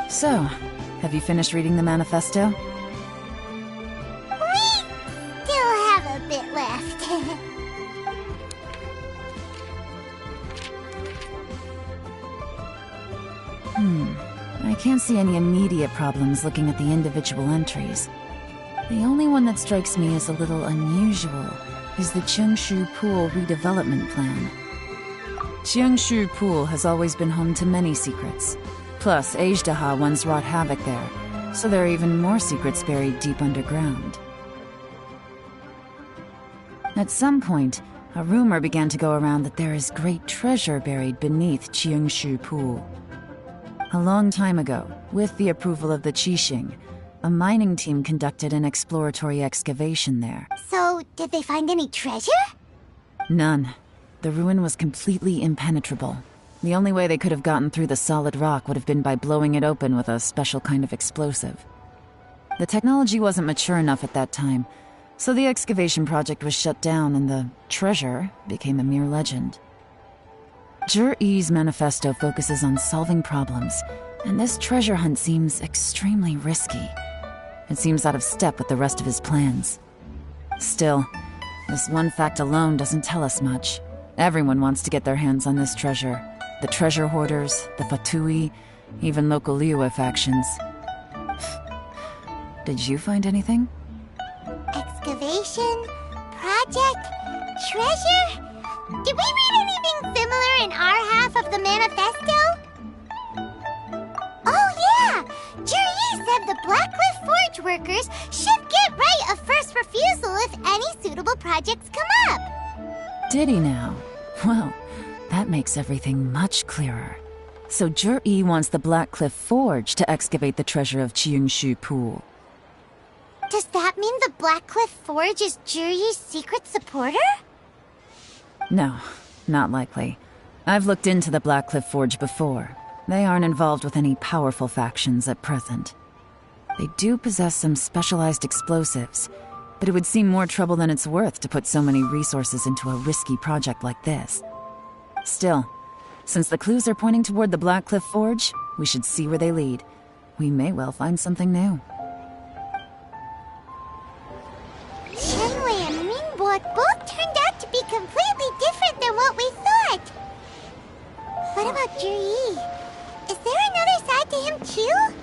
So, have you finished reading the manifesto? We still have a bit left. I can't see any immediate problems looking at the individual entries. The only one that strikes me as a little unusual is the Chengshu Pool redevelopment plan. Chengshu Pool has always been home to many secrets. Plus, Ajdaha once wrought havoc there, so there are even more secrets buried deep underground. At some point, a rumor began to go around that there is great treasure buried beneath Chengshu Pool. A long time ago, with the approval of the Qixing, a mining team conducted an exploratory excavation there. So, did they find any treasure? None. The ruin was completely impenetrable. The only way they could have gotten through the solid rock would have been by blowing it open with a special kind of explosive. The technology wasn't mature enough at that time, so the excavation project was shut down and the treasure became a mere legend. Zhi-Yi's manifesto focuses on solving problems, and this treasure hunt seems extremely risky. It seems out of step with the rest of his plans. Still, this one fact alone doesn't tell us much. Everyone wants to get their hands on this treasure. The treasure hoarders, the Fatui, even local Liyue factions. Did you find anything? Excavation? Project? Treasure? Did we read anything similar in our half of the manifesto? Oh yeah! Zhi-Yi said the Blackcliff Forge workers should get right of first refusal if any suitable projects come up. Did he now? Well, that makes everything much clearer. So Zhi-Yi wants the Blackcliff Forge to excavate the treasure of Qingshu Pool. Does that mean the Blackcliff Forge is Zhi-Yi's secret supporter? No, not likely. I've looked into the Blackcliff Forge before. They aren't involved with any powerful factions at present. They do possess some specialized explosives, but it would seem more trouble than it's worth to put so many resources into a risky project like this. Still, since the clues are pointing toward the Blackcliff Forge, we should see where they lead. We may well find something new. Shenwei and Mingbo both turned out to be completely different than what we thought. What about Zhi-Yi? Is there another side to him too?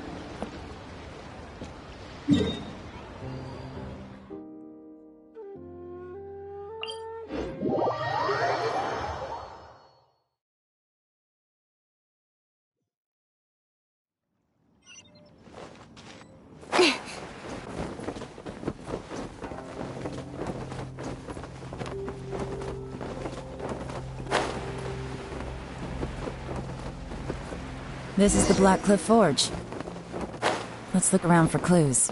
This is the Blackcliff Forge. Let's look around for clues.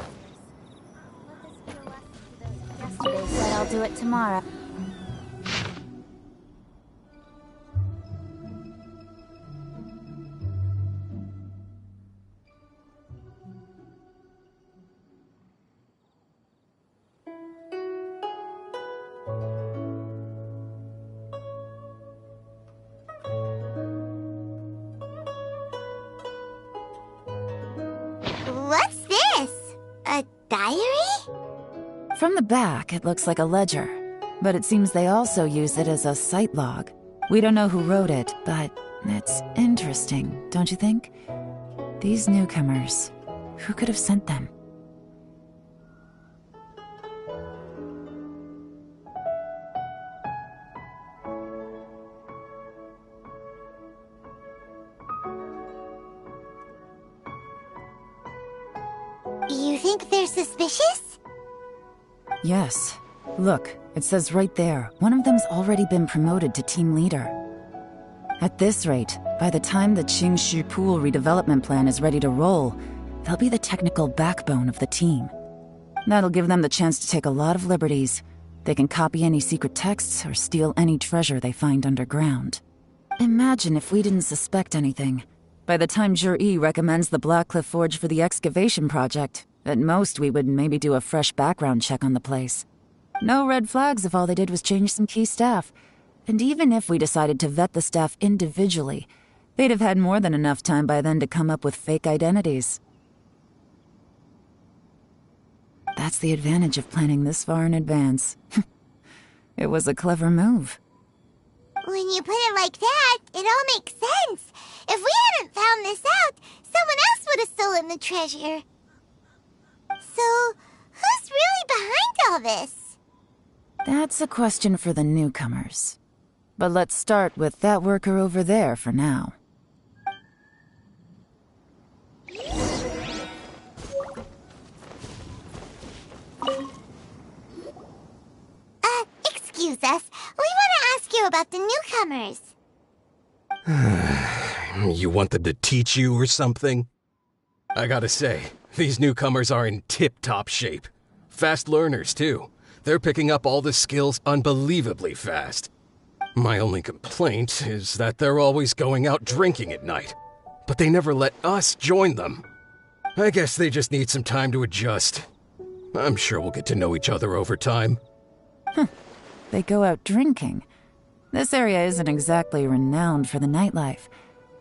Yesterday said I'll do it tomorrow. What's this? A diary? From the back, it looks like a ledger, but it seems they also use it as a site log. We don't know who wrote it, but it's interesting, don't you think? These newcomers, who could have sent them? You think they're suspicious? Yes. Look, it says right there, one of them's already been promoted to team leader. At this rate, by the time the Qingshu Pool redevelopment plan is ready to roll, they'll be the technical backbone of the team. That'll give them the chance to take a lot of liberties. They can copy any secret texts or steal any treasure they find underground. Imagine if we didn't suspect anything. By the time Zhi-Yi recommends the Blackcliff Forge for the excavation project, at most we would maybe do a fresh background check on the place. No red flags if all they did was change some key staff. And even if we decided to vet the staff individually, they'd have had more than enough time by then to come up with fake identities. That's the advantage of planning this far in advance. It was a clever move. When you put it like that, it all makes sense. If we hadn't found this out, someone else would have stolen the treasure. So, who's really behind all this? That's a question for the newcomers. But let's start with that worker over there for now. Excuse us. We want to ask you about the newcomers. You want them to teach you or something? I gotta say, these newcomers are in tip-top shape. Fast learners, too. They're picking up all the skills unbelievably fast. My only complaint is that they're always going out drinking at night. But they never let us join them. I guess they just need some time to adjust. I'm sure we'll get to know each other over time. They go out drinking. This area isn't exactly renowned for the nightlife.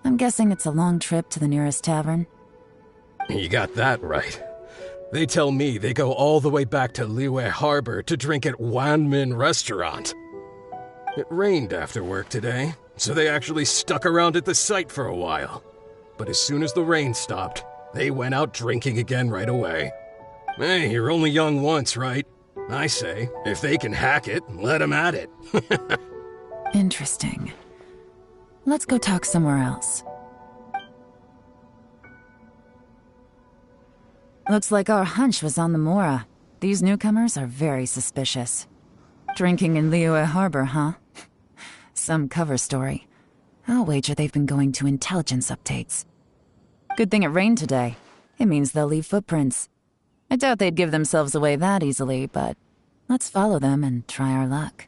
I'm guessing it's a long trip to the nearest tavern. You got that right. They tell me they go all the way back to Liyue Harbor to drink at Wanmin Restaurant. It rained after work today, so they actually stuck around at the site for a while. But as soon as the rain stopped, they went out drinking again right away. Hey, you're only young once, right? I say, if they can hack it, let them at it. Interesting. Let's go talk somewhere else. Looks like our hunch was on the Mora. These newcomers are very suspicious. Drinking in Liyue Harbor, huh? Some cover story. I'll wager they've been going to intelligence updates. Good thing it rained today. It means they'll leave footprints. I doubt they'd give themselves away that easily, but let's follow them and try our luck.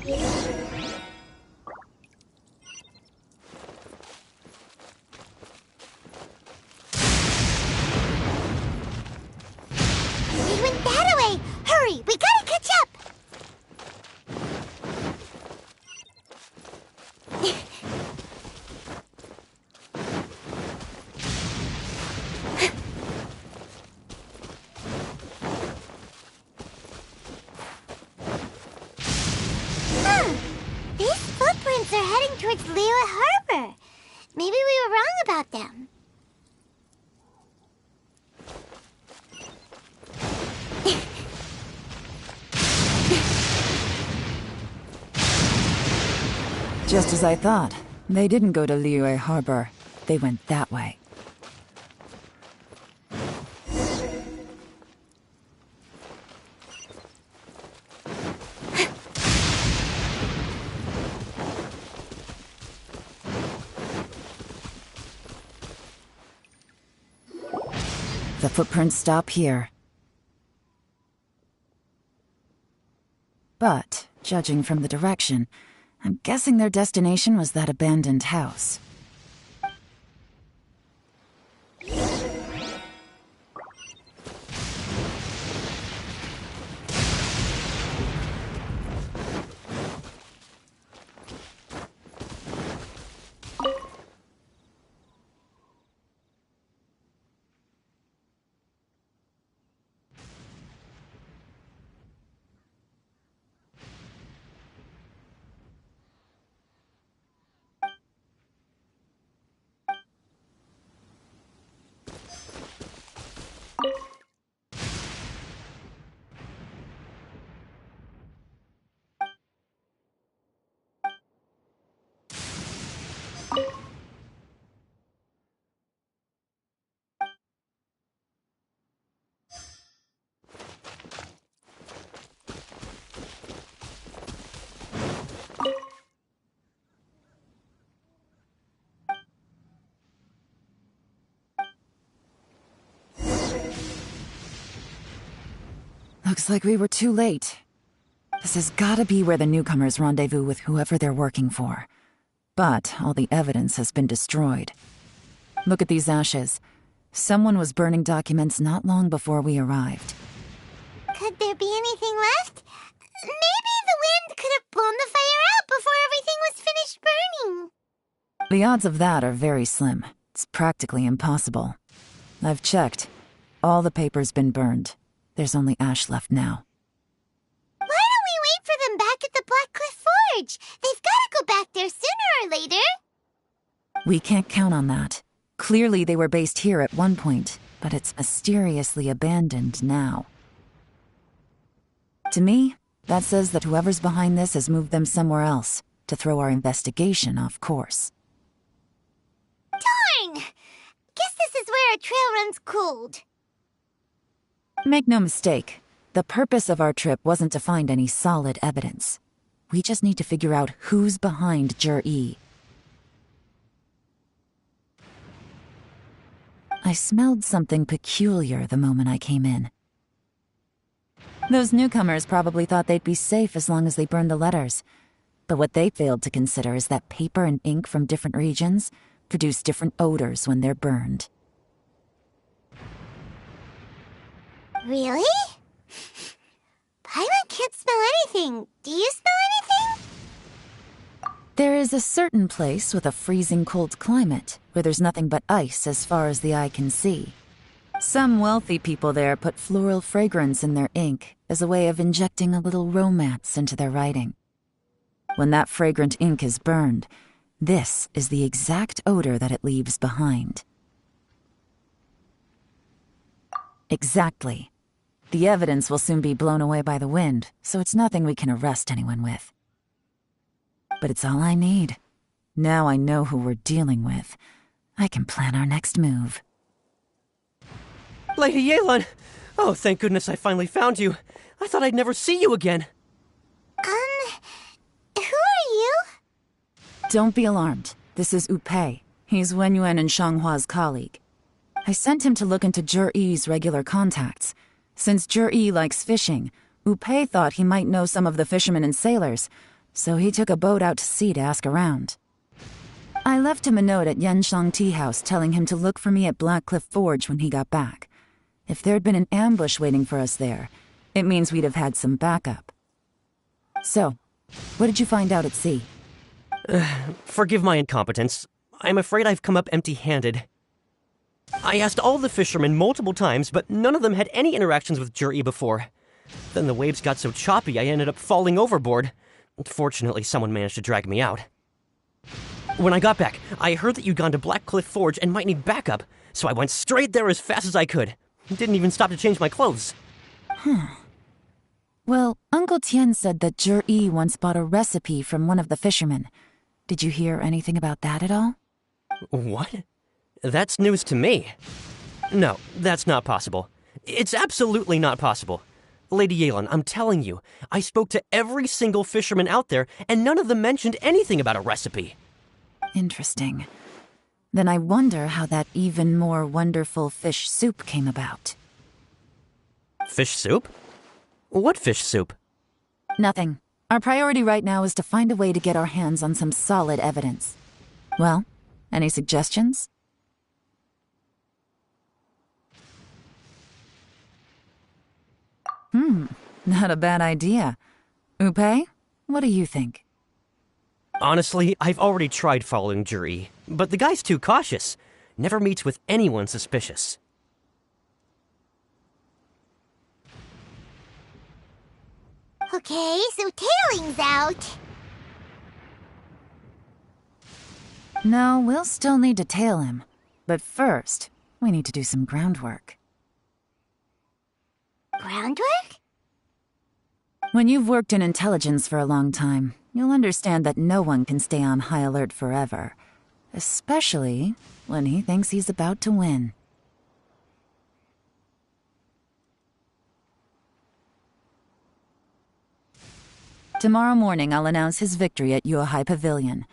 He went that way! Hurry, we gotta catch up! These footprints are heading towards Liyue Harbor. Maybe we were wrong about them. Just as I thought. They didn't go to Liyue Harbor. They went that way. The footprints stop here. But, judging from the direction, I'm guessing their destination was that abandoned house. Looks like we were too late. This has gotta be where the newcomers rendezvous with whoever they're working for. But all the evidence has been destroyed. Look at these ashes. Someone was burning documents not long before we arrived. Could there be anything left? Maybe the wind could have blown the fire out before everything was finished burning. The odds of that are very slim. It's practically impossible. I've checked. All the paper's been burned. There's only ash left now. Why don't we wait for them back at the Black Cliff Forge? They've got to go back there sooner or later. We can't count on that. Clearly they were based here at one point, but it's mysteriously abandoned now. To me, that says that whoever's behind this has moved them somewhere else to throw our investigation off course. Darn! Guess this is where our trail runs cold. Make no mistake, the purpose of our trip wasn't to find any solid evidence. We just need to figure out who's behind Jur-E. I smelled something peculiar the moment I came in. Those newcomers probably thought they'd be safe as long as they burned the letters. But what they failed to consider is that paper and ink from different regions produce different odors when they're burned. Really? Paimon can't smell anything. Do you smell anything? There is a certain place with a freezing cold climate where there's nothing but ice as far as the eye can see. Some wealthy people there put floral fragrance in their ink as a way of injecting a little romance into their writing. When that fragrant ink is burned, this is the exact odor that it leaves behind. Exactly. The evidence will soon be blown away by the wind, so it's nothing we can arrest anyone with. But it's all I need. Now I know who we're dealing with. I can plan our next move. Lady Yelan! Oh, thank goodness I finally found you. I thought I'd never see you again. Who are you? Don't be alarmed. This is Upei. He's Wenyuan and Shanghua's colleague. I sent him to look into Jur-E's regular contacts. Since Jur-E likes fishing, Upei thought he might know some of the fishermen and sailors, so he took a boat out to sea to ask around. I left him a note at Yanshang Tea House telling him to look for me at Black Cliff Forge when he got back. If there'd been an ambush waiting for us there, it means we'd have had some backup. So, what did you find out at sea? Forgive my incompetence. I'm afraid I've come up empty-handed. I asked all the fishermen multiple times, but none of them had any interactions with Jur-E before. Then the waves got so choppy I ended up falling overboard. Fortunately, someone managed to drag me out. When I got back, I heard that you'd gone to Black Cliff Forge and might need backup, so I went straight there as fast as I could. Didn't even stop to change my clothes. Well, Uncle Tien said that Jur-E once bought a recipe from one of the fishermen. Did you hear anything about that at all? What? That's news to me. No, that's not possible. It's absolutely not possible. Lady Yelan, I'm telling you, I spoke to every single fisherman out there, and none of them mentioned anything about a recipe. Interesting. Then I wonder how that even more wonderful fish soup came about. Fish soup? What fish soup? Nothing. Our priority right now is to find a way to get our hands on some solid evidence. Well, any suggestions? Not a bad idea. Upei, what do you think? Honestly, I've already tried following Jur-E, but the guy's too cautious. Never meets with anyone suspicious. Okay, so tailing's out. No, we'll still need to tail him. But first, we need to do some groundwork. Groundwork? When you've worked in intelligence for a long time, you'll understand that no one can stay on high alert forever. Especially when he thinks he's about to win. Tomorrow morning, I'll announce his victory at Yuehai Pavilion.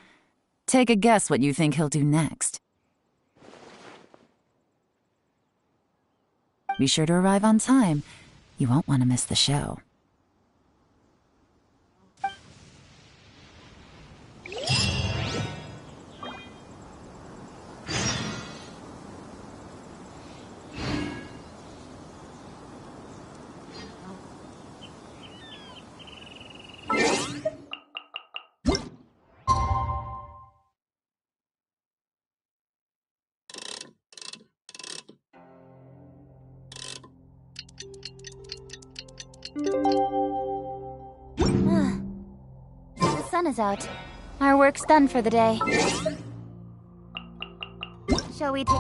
Take a guess what you think he'll do next. Be sure to arrive on time. You won't want to miss the show. The sun is out. Our work's done for the day. Shall we take...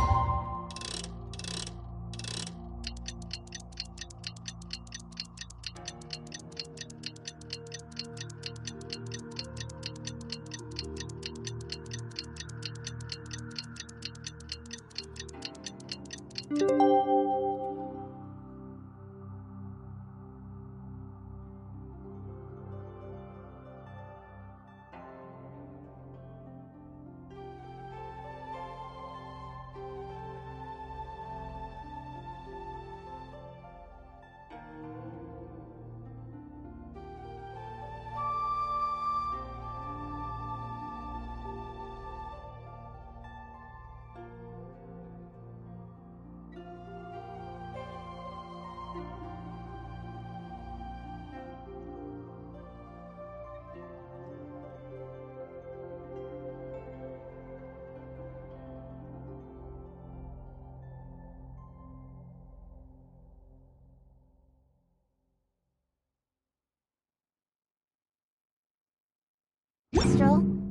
stroll?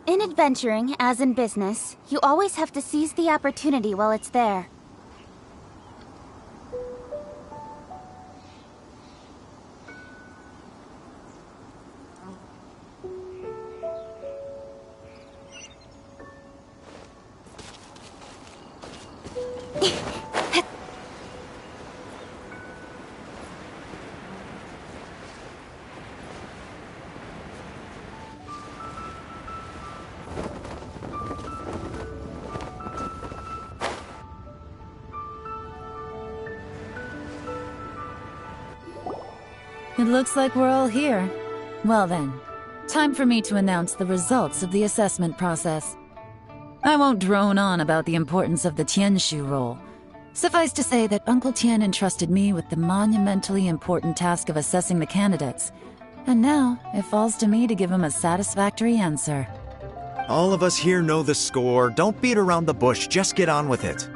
In adventuring, as in business, you always have to seize the opportunity while it's there. It looks like we're all here. Well then, time for me to announce the results of the assessment process. I won't drone on about the importance of the Tianshu role. Suffice to say that Uncle Tian entrusted me with the monumentally important task of assessing the candidates, and now it falls to me to give him a satisfactory answer. All of us here know the score. Don't beat around the bush, just get on with it.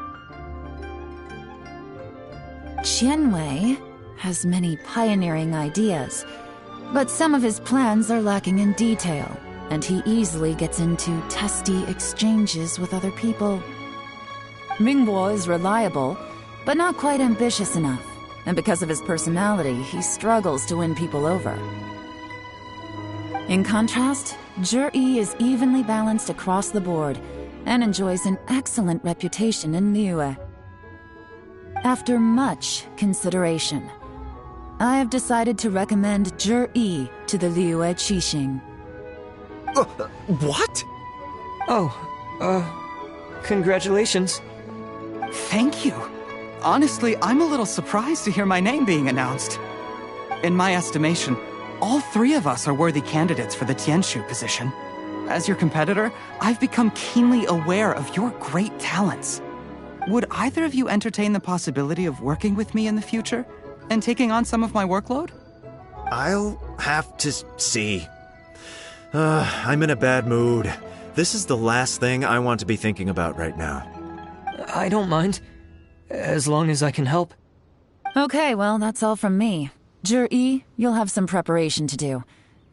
Qianwei has many pioneering ideas, but some of his plans are lacking in detail, and he easily gets into testy exchanges with other people. Mingbo is reliable, but not quite ambitious enough, and because of his personality, he struggles to win people over. In contrast, Zhi is evenly balanced across the board, and enjoys an excellent reputation in Liyue. After much consideration, I have decided to recommend Zhi to the Liyue Qixing. What? Congratulations. Thank you. Honestly, I'm a little surprised to hear my name being announced. In my estimation, all three of us are worthy candidates for the Tianshu position. As your competitor, I've become keenly aware of your great talents. Would either of you entertain the possibility of working with me in the future and taking on some of my workload? I'll have to see. I'm in a bad mood. This is the last thing I want to be thinking about right now. I don't mind, as long as I can help. Okay, well, that's all from me. Jur-E, you'll have some preparation to do.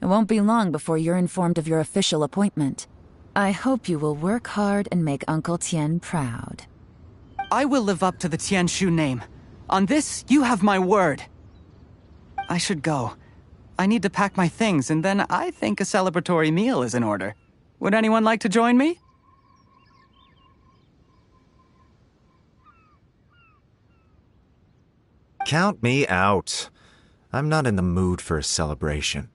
It won't be long before you're informed of your official appointment. I hope you will work hard and make Uncle Tien proud. I will live up to the Tianshu name. On this, you have my word. I should go. I need to pack my things, and then I think a celebratory meal is in order. Would anyone like to join me? Count me out. I'm not in the mood for a celebration.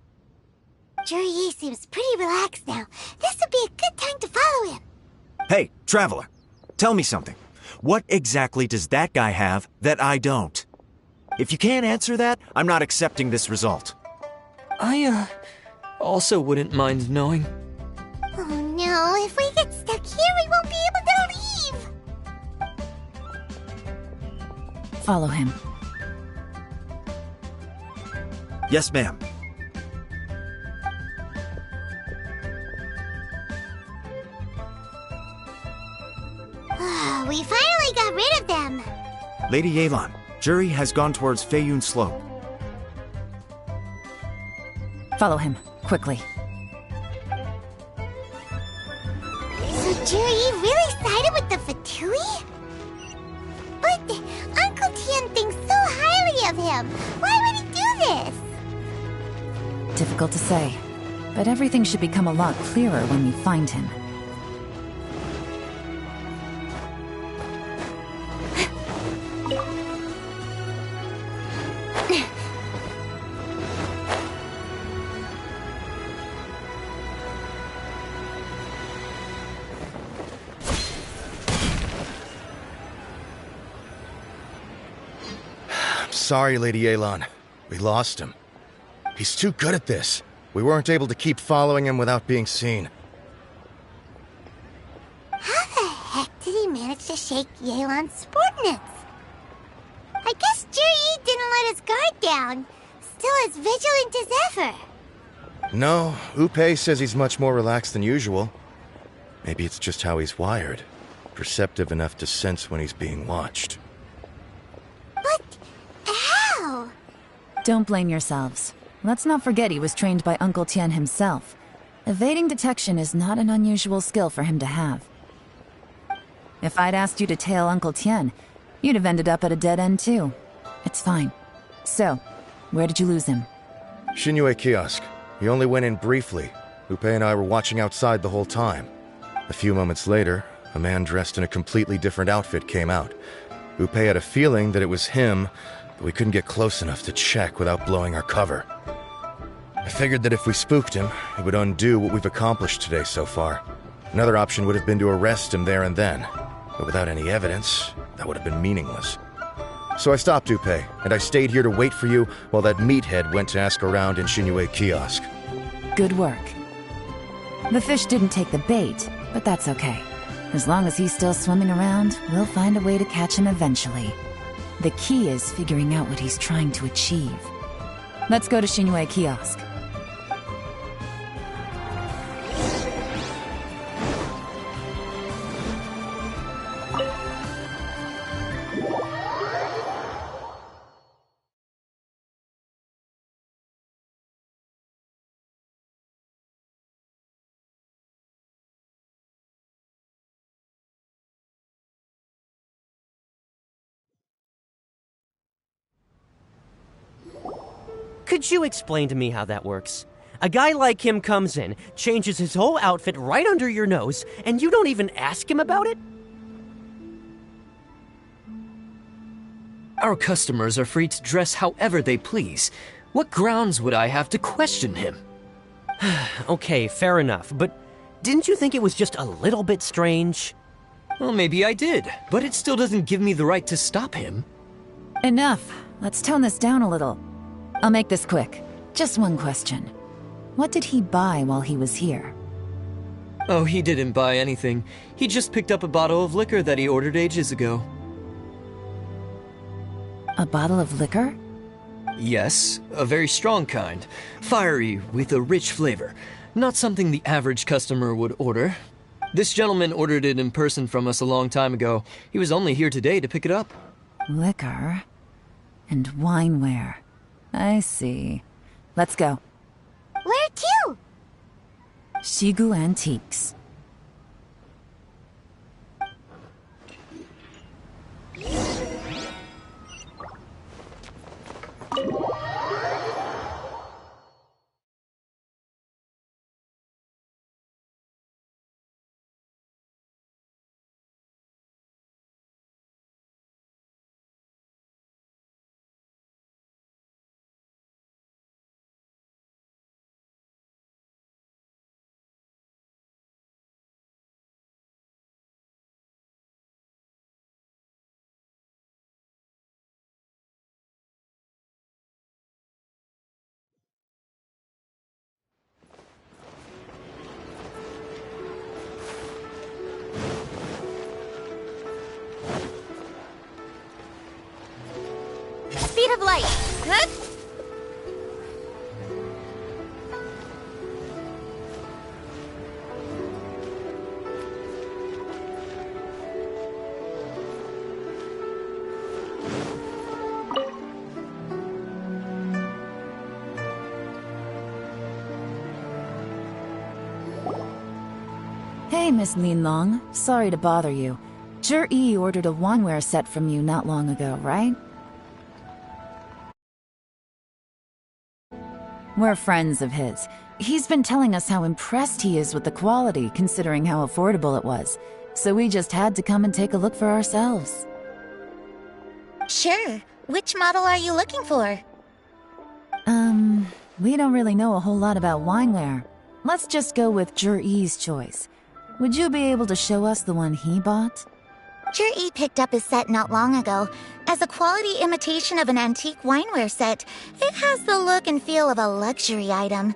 Jur-E seems pretty relaxed now. This would be a good time to follow him. Hey, Traveler, tell me something. What exactly does that guy have that I don't? If you can't answer that, I'm not accepting this result. I, also wouldn't mind knowing. Oh no, if we get stuck here, we won't be able to leave. Follow him. Yes, ma'am. We finally got rid of them. Lady Yelan, Jur-E has gone towards Feiyun Slope. Follow him, quickly. So Jur-E really sided with the Fatui? But Uncle Tien thinks so highly of him. Why would he do this? Difficult to say, but everything should become a lot clearer when we find him. Sorry, Lady Yelan. We lost him. He's too good at this. We weren't able to keep following him without being seen. How the heck did he manage to shake Yelan's subordinates? I guess Jur-E didn't let his guard down. Still as vigilant as ever. No, Upei says he's much more relaxed than usual. Maybe it's just how he's wired. Perceptive enough to sense when he's being watched. How? Don't blame yourselves. Let's not forget he was trained by Uncle Tien himself. Evading detection is not an unusual skill for him to have. If I'd asked you to tail Uncle Tien, you'd have ended up at a dead end too. It's fine. So, where did you lose him? Xinyue Kiosk. He only went in briefly. Upei and I were watching outside the whole time. A few moments later, a man dressed in a completely different outfit came out. Upei had a feeling that it was him, but we couldn't get close enough to check without blowing our cover. I figured that if we spooked him, it would undo what we've accomplished today so far. Another option would have been to arrest him there and then, but without any evidence, that would have been meaningless. So I stopped Upei, and I stayed here to wait for you while that meathead went to ask around in Xinyue Kiosk. Good work. The fish didn't take the bait, but that's okay. As long as he's still swimming around, we'll find a way to catch him eventually. The key is figuring out what he's trying to achieve. Let's go to Xinyue Kiosk. Could you explain to me how that works? A guy like him comes in, changes his whole outfit right under your nose, and you don't even ask him about it? Our customers are free to dress however they please. What grounds would I have to question him? Okay, fair enough, but didn't you think it was just a little bit strange? Well, maybe I did, but it still doesn't give me the right to stop him. Enough. Let's tone this down a little. I'll make this quick. Just one question. What did he buy while he was here? Oh, he didn't buy anything. He just picked up a bottle of liquor that he ordered ages ago. A bottle of liquor? Yes, a very strong kind. Fiery, with a rich flavor. Not something the average customer would order. This gentleman ordered it in person from us a long time ago. He was only here today to pick it up. Liquor and wineware. I see. Let's go. Where to? Shigu Antiques. Speed of light. Good. Hey, Miss Yelan. Sorry to bother you. Zhi ordered a wineware set from you not long ago, right? We're friends of his. He's been telling us how impressed he is with the quality, considering how affordable it was. So we just had to come and take a look for ourselves. Sure. Which model are you looking for? We don't really know a whole lot about wineware. Let's just go with Zhi's choice. Would you be able to show us the one he bought? Zhi picked up his set not long ago. As a quality imitation of an antique wineware set, it has the look and feel of a luxury item.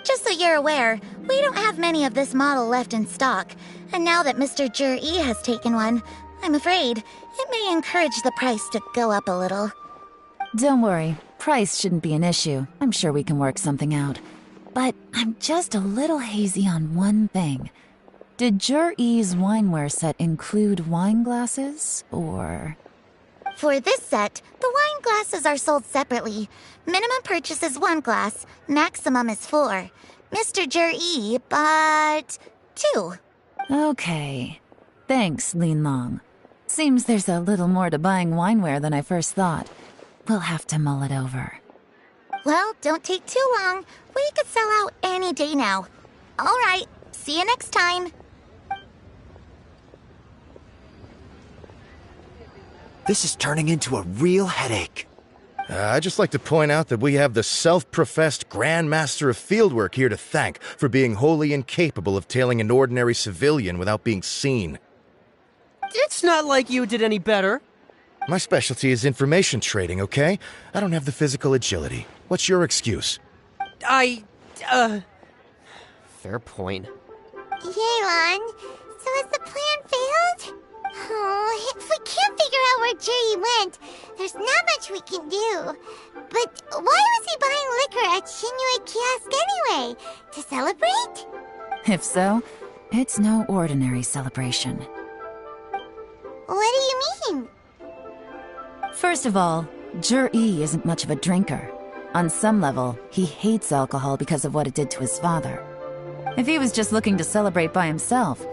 Just so you're aware, we don't have many of this model left in stock, and now that Mr. Zhi has taken one, I'm afraid it may encourage the price to go up a little. Don't worry, price shouldn't be an issue. I'm sure we can work something out. But I'm just a little hazy on one thing. Did Zhi's wineware set include wine glasses, or...? For this set, the wine glasses are sold separately. Minimum purchase is 1 glass, maximum is 4. Mr. Zhi bought 2. Okay. Thanks, Yelan. Seems there's a little more to buying wineware than I first thought. We'll have to mull it over. Well, don't take too long. We could sell out any day now. All right, see you next time. This is turning into a real headache. I'd just like to point out that we have the self-professed Grand Master of Fieldwork here to thank for being wholly incapable of tailing an ordinary civilian without being seen. It's not like you did any better. My specialty is information trading, okay? I don't have the physical agility. What's your excuse? Fair point. Yelan, so has the plan failed? Oh, if we can't figure out where Jerry went, there's not much we can do. But why was he buying liquor at Shinue Kiosk anyway? To celebrate? If so, it's no ordinary celebration. What do you mean? First of all, Zhi isn't much of a drinker. On some level, he hates alcohol because of what it did to his father. If he was just looking to celebrate by himself,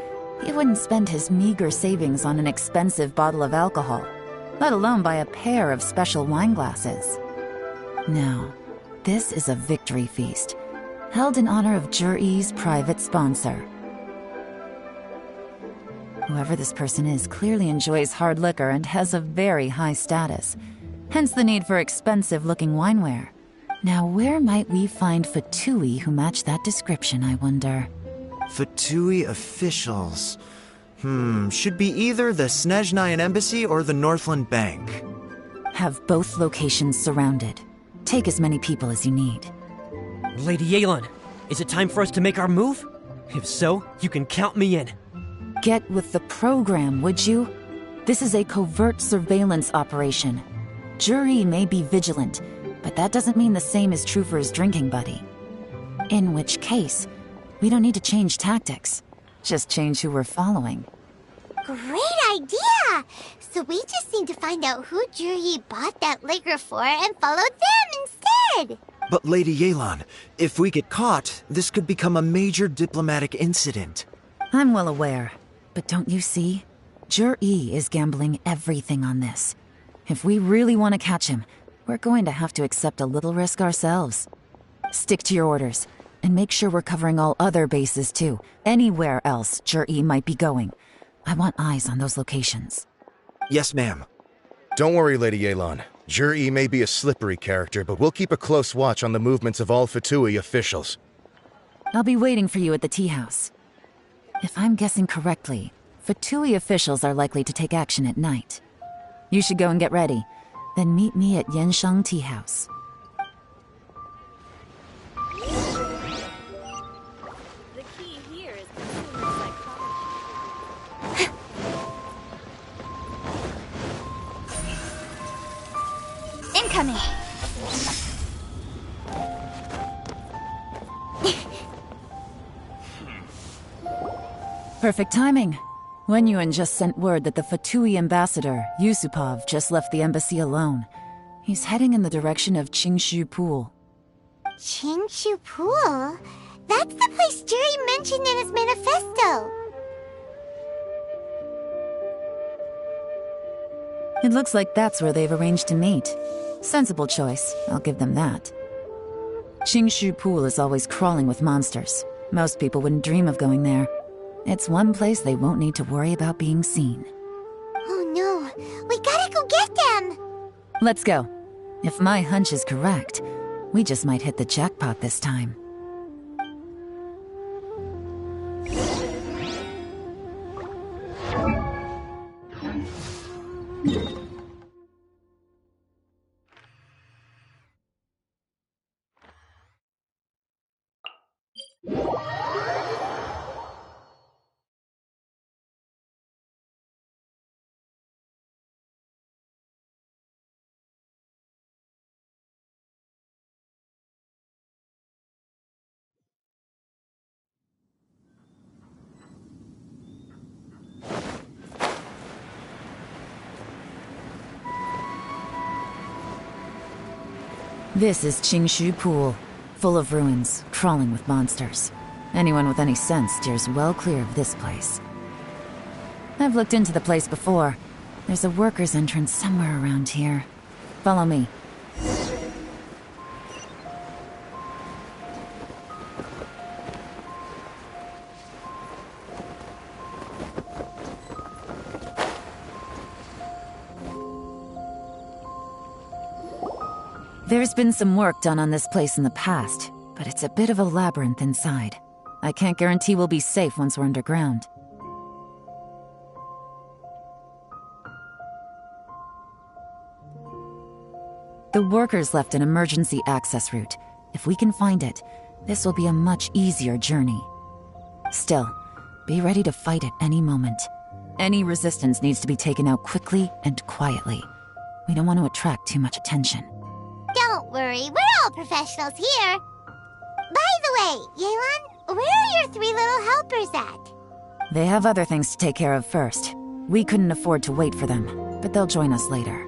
he wouldn't spend his meager savings on an expensive bottle of alcohol, let alone buy a pair of special wine glasses. No, this is a victory feast, held in honor of Zhi's private sponsor. Whoever this person is clearly enjoys hard liquor and has a very high status, hence the need for expensive-looking wineware. Now, where might we find Fatui who match that description, I wonder? Fatui officials. Should be either the Snezhnayan Embassy or the Northland Bank. Have both locations surrounded. Take as many people as you need. Lady Yelan, is it time for us to make our move? If so, you can count me in. Get with the program, would you? This is a covert surveillance operation. Jury may be vigilant, but that doesn't mean the same is true for his drinking buddy. In which case, we don't need to change tactics. Just change who we're following. Great idea! So we just need to find out who Jury bought that liquor for and follow them instead! But Lady Yelan, if we get caught, this could become a major diplomatic incident. I'm well aware, but don't you see? Jury is gambling everything on this. If we really want to catch him, we're going to have to accept a little risk ourselves. Stick to your orders, and make sure we're covering all other bases too. Anywhere else Jury might be going. I want eyes on those locations. Yes, ma'am. Don't worry, Lady Yelan. Jur-E may be a slippery character, but we'll keep a close watch on the movements of all Fatui officials. I'll be waiting for you at the tea house. If I'm guessing correctly, Fatui officials are likely to take action at night. You should go and get ready. Then meet me at Yansheng Tea House. The key here is consumer psychology. Incoming! Perfect timing. Wenyuan just sent word that the Fatui ambassador, Yusupov, just left the embassy alone. He's heading in the direction of Qingshu Pool. Qingshu Pool? That's the place Jury mentioned in his manifesto. It looks like that's where they've arranged to meet. Sensible choice, I'll give them that. Qingshu Pool is always crawling with monsters. Most people wouldn't dream of going there. It's one place they won't need to worry about being seen. Oh no, we gotta go get them! Let's go. If my hunch is correct, we just might hit the jackpot this time. This is Qingshu Pool, full of ruins, crawling with monsters. Anyone with any sense steers well clear of this place. I've looked into the place before. There's a worker's entrance somewhere around here. Follow me. There's been some work done on this place in the past, but it's a bit of a labyrinth inside. I can't guarantee we'll be safe once we're underground. The workers left an emergency access route. If we can find it, this will be a much easier journey. Still, be ready to fight at any moment. Any resistance needs to be taken out quickly and quietly. We don't want to attract too much attention. Don't worry, we're all professionals here. By the way, Yelan, where are your 3 little helpers at? They have other things to take care of first. We couldn't afford to wait for them, but they'll join us later.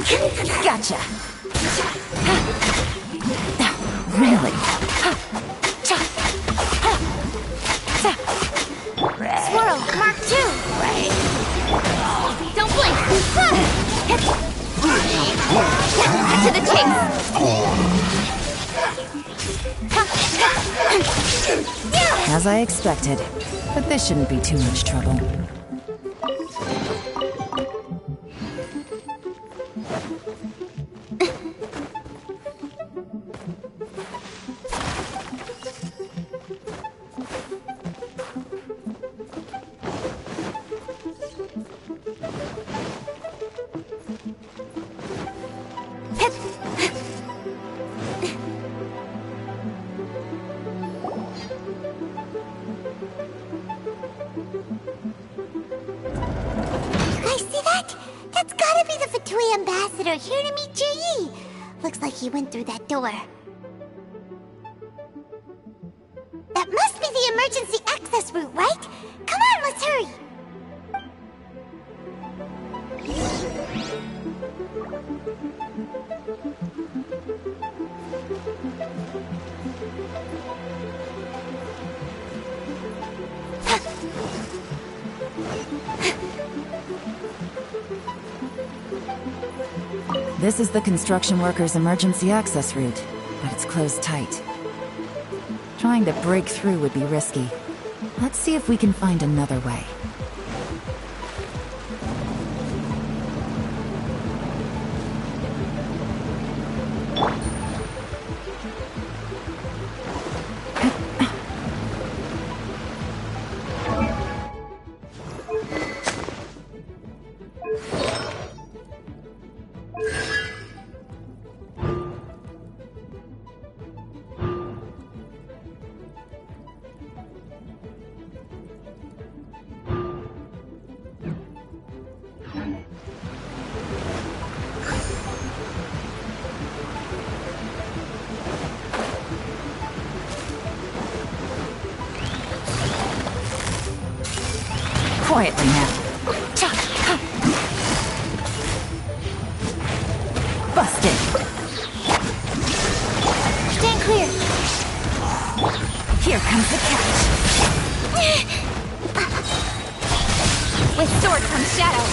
Gotcha. Really? Swirl, Mark 2. Don't blink. Cut to the chase. As I expected. But this shouldn't be too much trouble. Ambassador here to meet Ji. Looks like he went through that door. That must be the emergency access route, right? Come on, let's hurry. This is the construction workers' emergency access route, but it's closed tight. Trying to break through would be risky. Let's see if we can find another way. Quietly now. Busted. Stand clear. Here comes the catch. With sword comes shadow.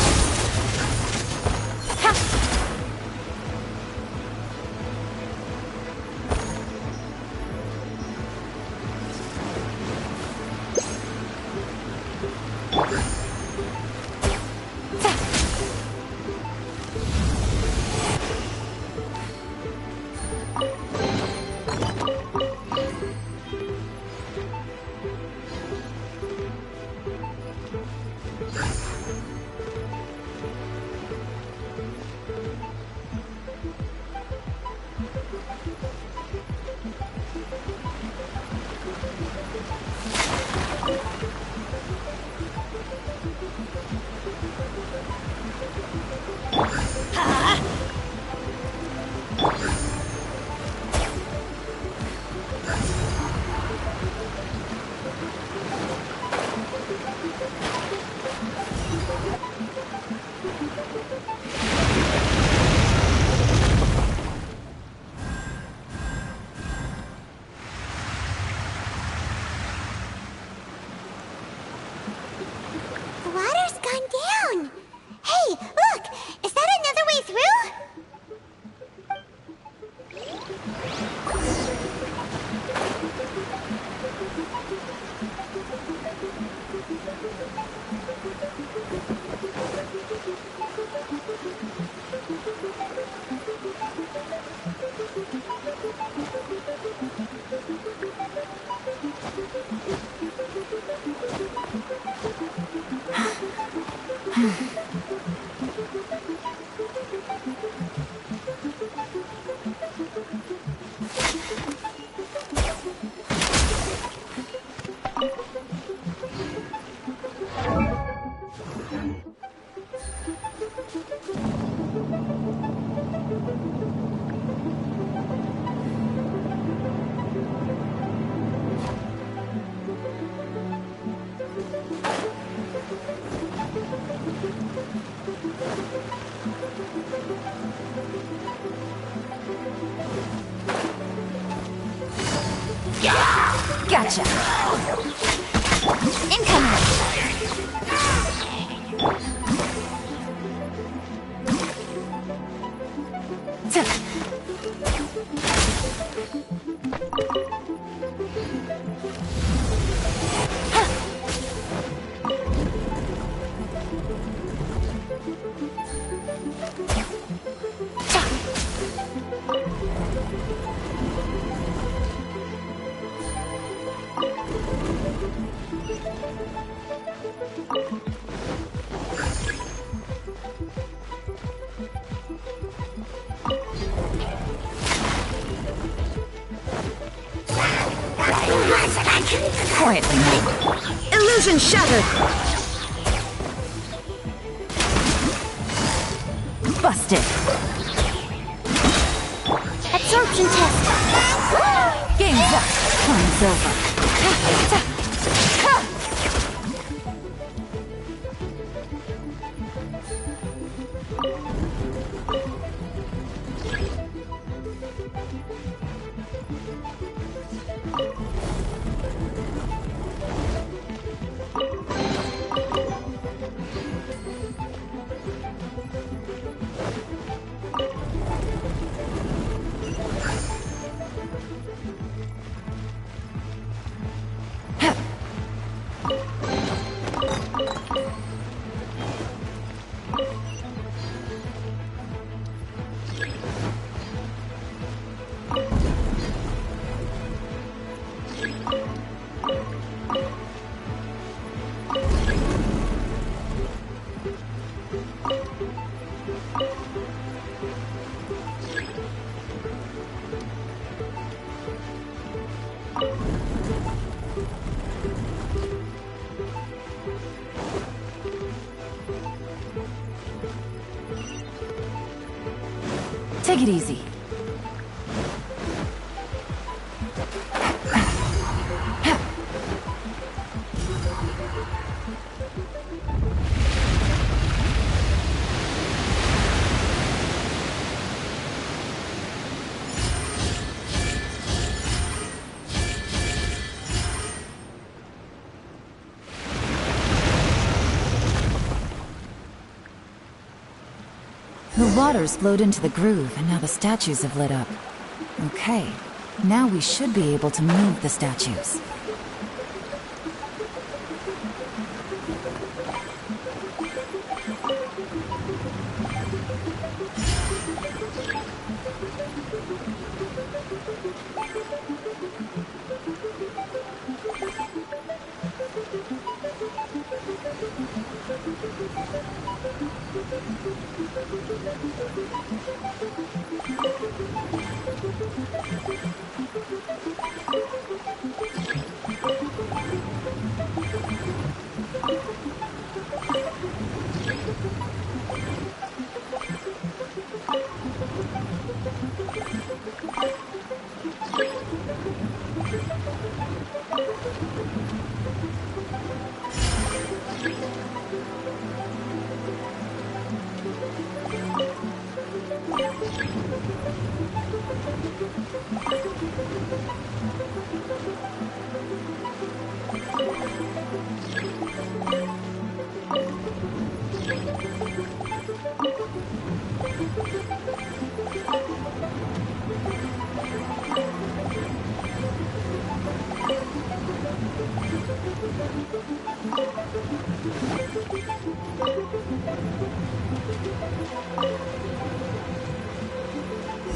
Gotcha. Incoming. Quietly now. Illusion shattered! Busted. Absorption test. Game's up. Time's over. Take it easy. The water's flowed into the groove, and now the statues have lit up. Okay, now we should be able to move the statues.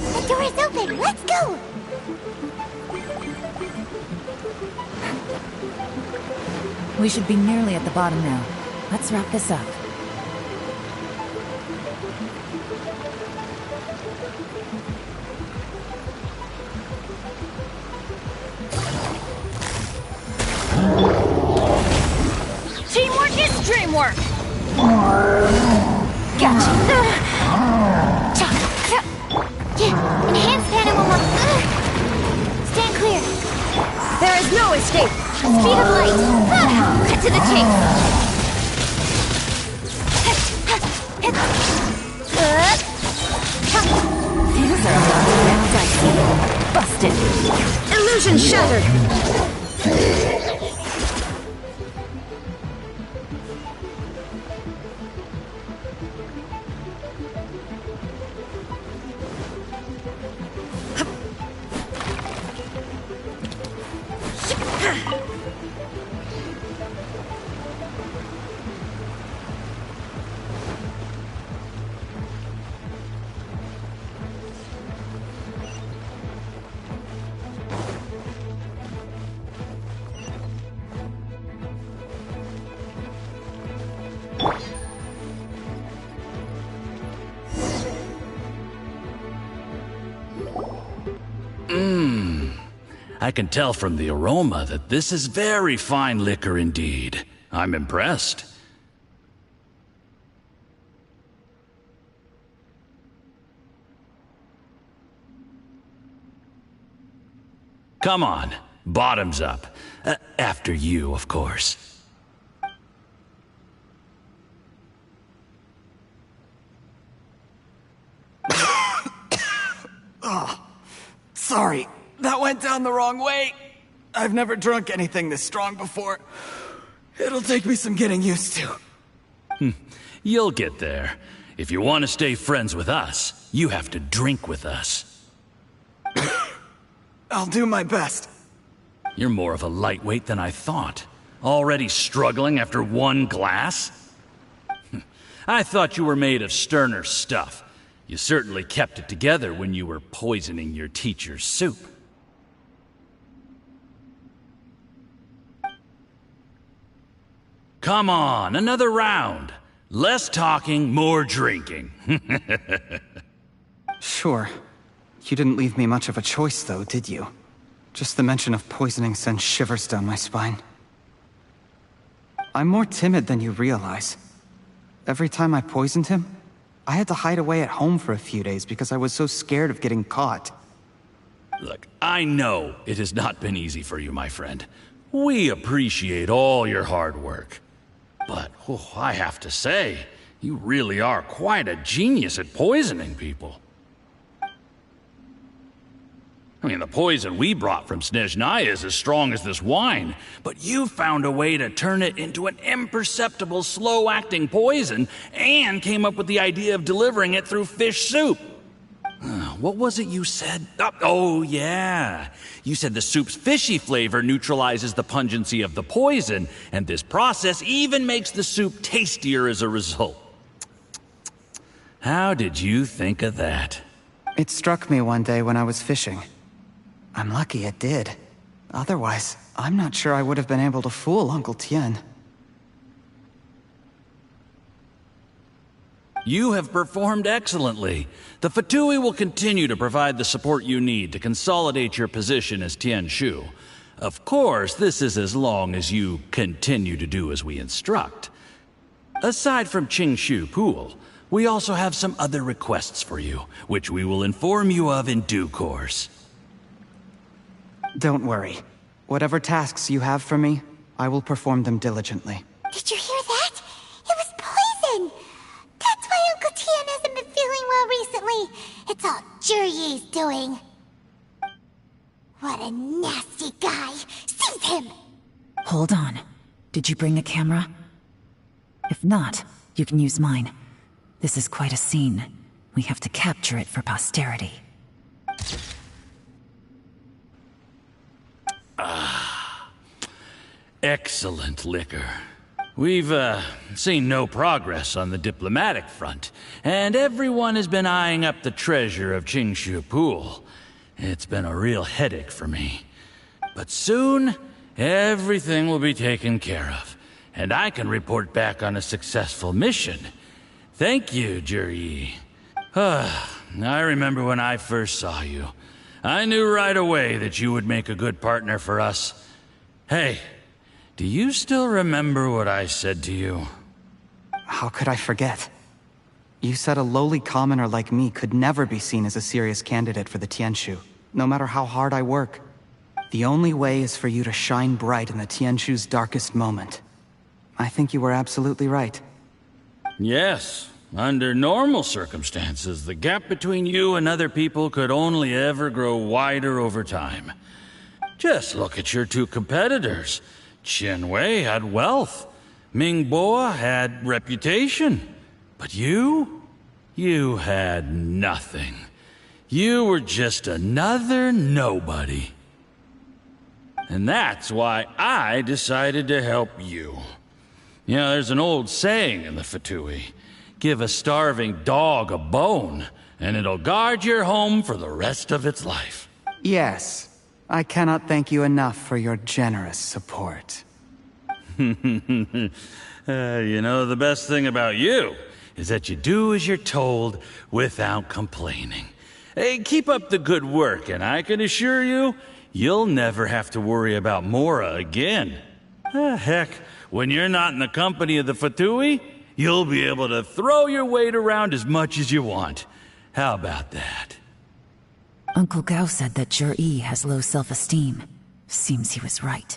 The door is open. Let's go. We should be nearly at the bottom now. Let's wrap this up. Teamwork is dreamwork. Gotcha. Enhanced animal stand clear. There is no escape! Speed of light. Cut to the chase. Things are looking real dicey. Busted. Illusion shattered! I can tell from the aroma that this is very fine liquor indeed. I'm impressed. Come on, bottoms up. After you, of course. Oh, sorry. That went down the wrong way. I've never drunk anything this strong before. It'll take me some getting used to. You'll get there. If you want to stay friends with us, you have to drink with us. I'll do my best. You're more of a lightweight than I thought. Already struggling after one glass? I thought you were made of sterner stuff. You certainly kept it together when you were poisoning your teacher's soup. Come on, another round. Less talking, more drinking. Sure. You didn't leave me much of a choice, though, did you? Just the mention of poisoning sends shivers down my spine. I'm more timid than you realize. Every time I poisoned him, I had to hide away at home for a few days because I was so scared of getting caught. Look, I know it has not been easy for you, my friend. We appreciate all your hard work. But, I have to say, you really are quite a genius at poisoning people. I mean, the poison we brought from Snezhnaya is as strong as this wine, but you found a way to turn it into an imperceptible, slow-acting poison, and came up with the idea of delivering it through fish soup. What was it you said? Oh, yeah. You said the soup's fishy flavor neutralizes the pungency of the poison, and this process even makes the soup tastier as a result. How did you think of that? It struck me one day when I was fishing. I'm lucky it did. Otherwise, I'm not sure I would have been able to fool Uncle Tien. You have performed excellently. The Fatui will continue to provide the support you need to consolidate your position as Tien Shu. Of course, this is as long as you continue to do as we instruct. Aside from Qing Shu Pool, we also have some other requests for you, which we will inform you of in due course. Don't worry. Whatever tasks you have for me, I will perform them diligently. Did you hear that? It was poison! That's why Uncle Tien hasn't been feeling well recently. It's all Jurye's doing. What a nasty guy! Seize him! Hold on. Did you bring a camera? If not, you can use mine. This is quite a scene. We have to capture it for posterity. Excellent liquor. We've, seen no progress on the diplomatic front, and everyone has been eyeing up the treasure of Qingshu Pool. It's been a real headache for me. But soon, everything will be taken care of, and I can report back on a successful mission. Thank you, Juryi. I remember when I first saw you. I knew right away that you would make a good partner for us. Hey, do you still remember what I said to you? How could I forget? You said a lowly commoner like me could never be seen as a serious candidate for the Tianshu, no matter how hard I work. The only way is for you to shine bright in the Tianshu's darkest moment. I think you were absolutely right. Yes. Under normal circumstances, the gap between you and other people could only ever grow wider over time. Just look at your two competitors. Qianwei had wealth. Mingbo had reputation. But you had nothing. You were just another nobody. And that's why I decided to help you. You know, there's an old saying in the Fatui. Give a starving dog a bone, and it'll guard your home for the rest of its life. Yes. I cannot thank you enough for your generous support. You know, the best thing about you is that you do as you're told without complaining. Hey, keep up the good work, and I can assure you, you'll never have to worry about Mora again. Heck, when you're not in the company of the Fatui, you'll be able to throw your weight around as much as you want. How about that? Uncle Gao said that Zhi has low self-esteem. Seems he was right.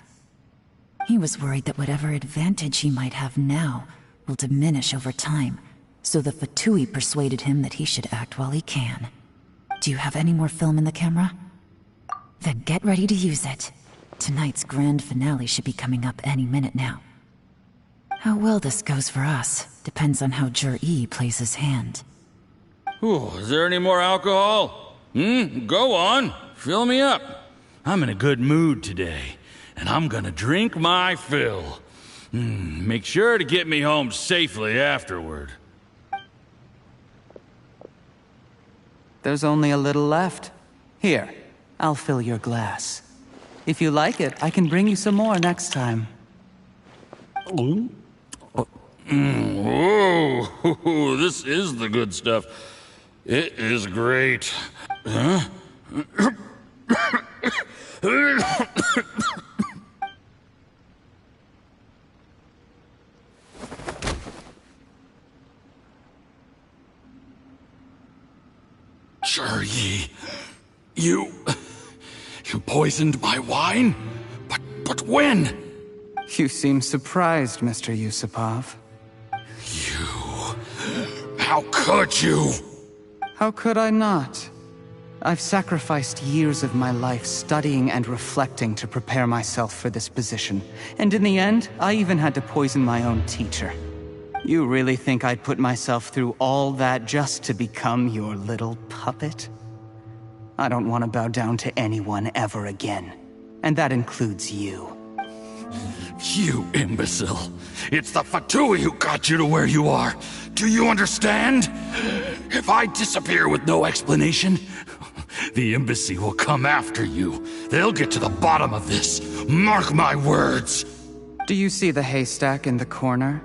He was worried that whatever advantage he might have now will diminish over time, so the Fatui persuaded him that he should act while he can. Do you have any more film in the camera? Then get ready to use it. Tonight's grand finale should be coming up any minute now. How well this goes for us depends on how Zhi plays his hand. Ooh, is there any more alcohol? Go on. Fill me up. I'm in a good mood today, and I'm gonna drink my fill. Make sure to get me home safely afterward. There's only a little left. Here, I'll fill your glass. If you like it, I can bring you some more next time. Whoa, this is the good stuff. It is great. Huh? Zhi, you poisoned my wine? But when? You seem surprised, Mr. Yusupov. How could you? How could I not? I've sacrificed years of my life studying and reflecting to prepare myself for this position. And in the end, I even had to poison my own teacher. You really think I'd put myself through all that just to become your little puppet? I don't want to bow down to anyone ever again. And that includes you. You imbecile. It's the Fatui who got you to where you are. Do you understand? If I disappear with no explanation, the embassy will come after you. They'll get to the bottom of this. Mark my words. Do you see the haystack in the corner?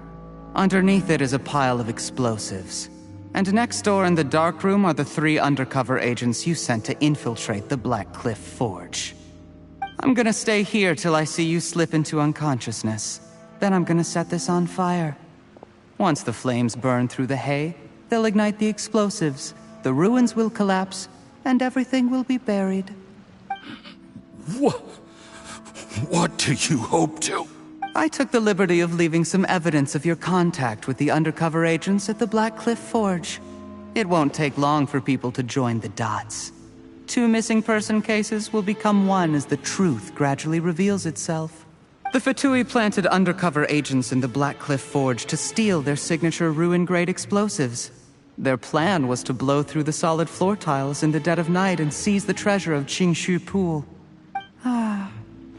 Underneath it is a pile of explosives. And next door in the dark room are the 3 undercover agents you sent to infiltrate the Black Cliff Forge. I'm gonna stay here till I see you slip into unconsciousness. Then I'm gonna set this on fire. Once the flames burn through the hay, they'll ignite the explosives, the ruins will collapse, and everything will be buried. What do you hope to? I took the liberty of leaving some evidence of your contact with the undercover agents at the Black Cliff Forge. It won't take long for people to join the dots. 2 missing person cases will become one as the truth gradually reveals itself. The Fatui planted undercover agents in the Black Cliff Forge to steal their signature ruin-grade explosives. Their plan was to blow through the solid floor tiles in the dead of night and seize the treasure of Qingshu Pool.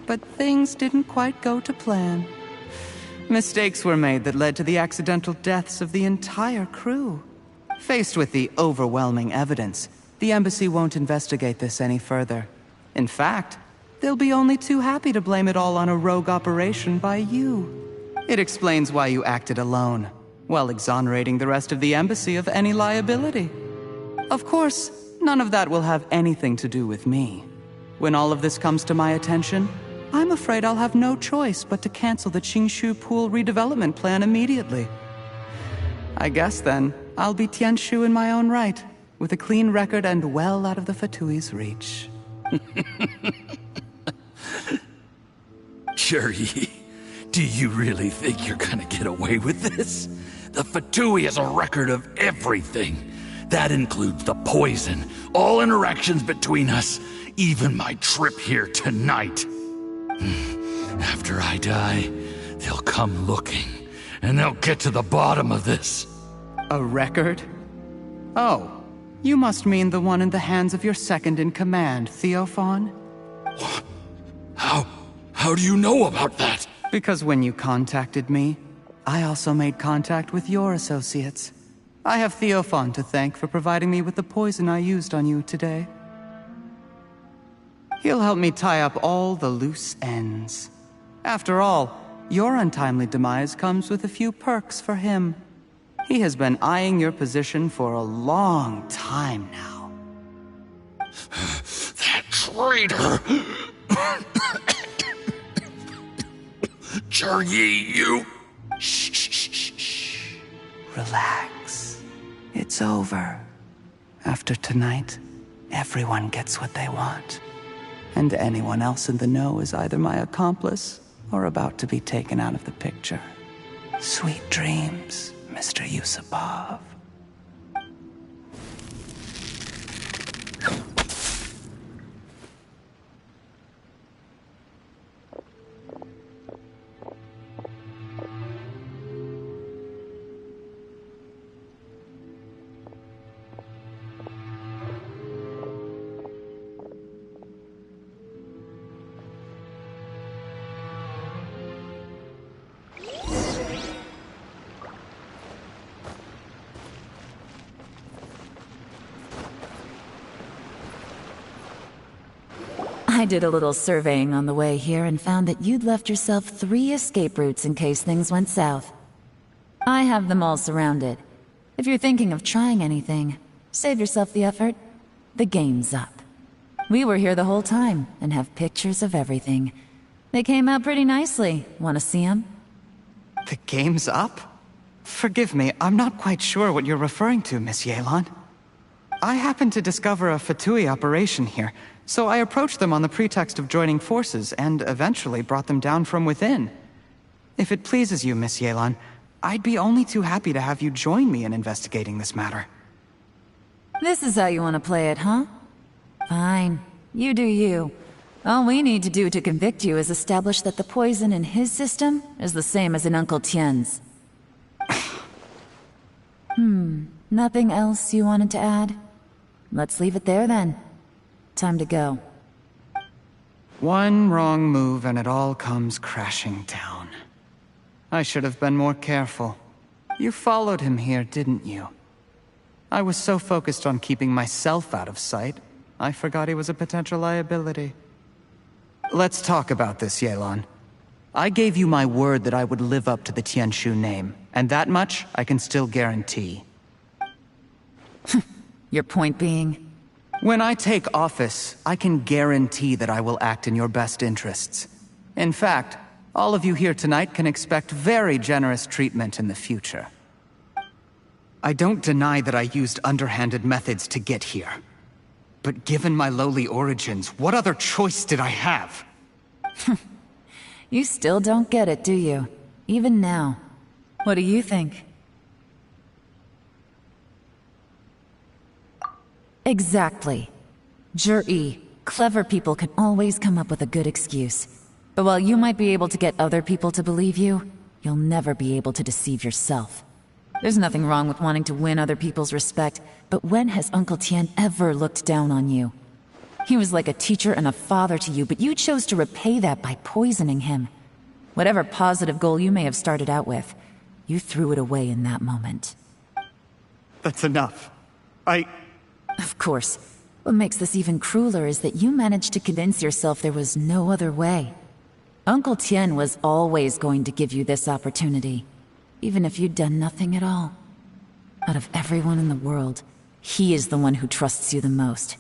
But things didn't quite go to plan. Mistakes were made that led to the accidental deaths of the entire crew. Faced with the overwhelming evidence, the embassy won't investigate this any further. In fact, they'll be only too happy to blame it all on a rogue operation by you. It explains why you acted alone, while exonerating the rest of the embassy of any liability. Of course, none of that will have anything to do with me. When all of this comes to my attention, I'm afraid I'll have no choice but to cancel the Qingshu Pool redevelopment plan immediately. I guess then, I'll be Tianshu in my own right, with a clean record and well out of the Fatui's reach. Zhi, do you really think you're gonna get away with this? The Fatui has a record of everything. That includes the poison, all interactions between us, even my trip here tonight. After I die, they'll come looking, and they'll get to the bottom of this. A record? Oh, you must mean the one in the hands of your second-in-command, Theophan? How do you know about that? Because when you contacted me, I also made contact with your associates. I have Theophan to thank for providing me with the poison I used on you today. He'll help me tie up all the loose ends. After all, your untimely demise comes with a few perks for him. He has been eyeing your position for a long time now. That traitor! Jeryi, you... Shh. Relax. It's over. After tonight, everyone gets what they want. And anyone else in the know is either my accomplice or about to be taken out of the picture. Sweet dreams, Mr. Yusupov. I did a little surveying on the way here and found that you'd left yourself 3 escape routes in case things went south. I have them all surrounded. If you're thinking of trying anything, save yourself the effort. The game's up. We were here the whole time and have pictures of everything. They came out pretty nicely. Want to see them? The game's up? Forgive me, I'm not quite sure what you're referring to, Miss Yelan. I happened to discover a Fatui operation here, so I approached them on the pretext of joining forces and eventually brought them down from within. If it pleases you, Miss Yelan, I'd be only too happy to have you join me in investigating this matter. This is how you want to play it, huh? Fine. You do you. All we need to do to convict you is establish that the poison in his system is the same as in Uncle Tien's. Nothing else you wanted to add? Let's leave it there then. Time to go. One wrong move and it all comes crashing down. I should have been more careful. You followed him here, didn't you? I was so focused on keeping myself out of sight, I forgot he was a potential liability. Let's talk about this, Yelan. I gave you my word that I would live up to the Tianshu name, and that much I can still guarantee. Your point being? When I take office, I can guarantee that I will act in your best interests. In fact, all of you here tonight can expect very generous treatment in the future. I don't deny that I used underhanded methods to get here. But given my lowly origins, what other choice did I have? You still don't get it, do you? Even now. What do you think? Exactly. Jeryi, clever people can always come up with a good excuse. But while you might be able to get other people to believe you, you'll never be able to deceive yourself. There's nothing wrong with wanting to win other people's respect, but when has Uncle Tien ever looked down on you? He was like a teacher and a father to you, but you chose to repay that by poisoning him. Whatever positive goal you may have started out with, you threw it away in that moment. That's enough. Of course. What makes this even crueler is that you managed to convince yourself there was no other way. Uncle Tien was always going to give you this opportunity, even if you'd done nothing at all. Out of everyone in the world, he is the one who trusts you the most.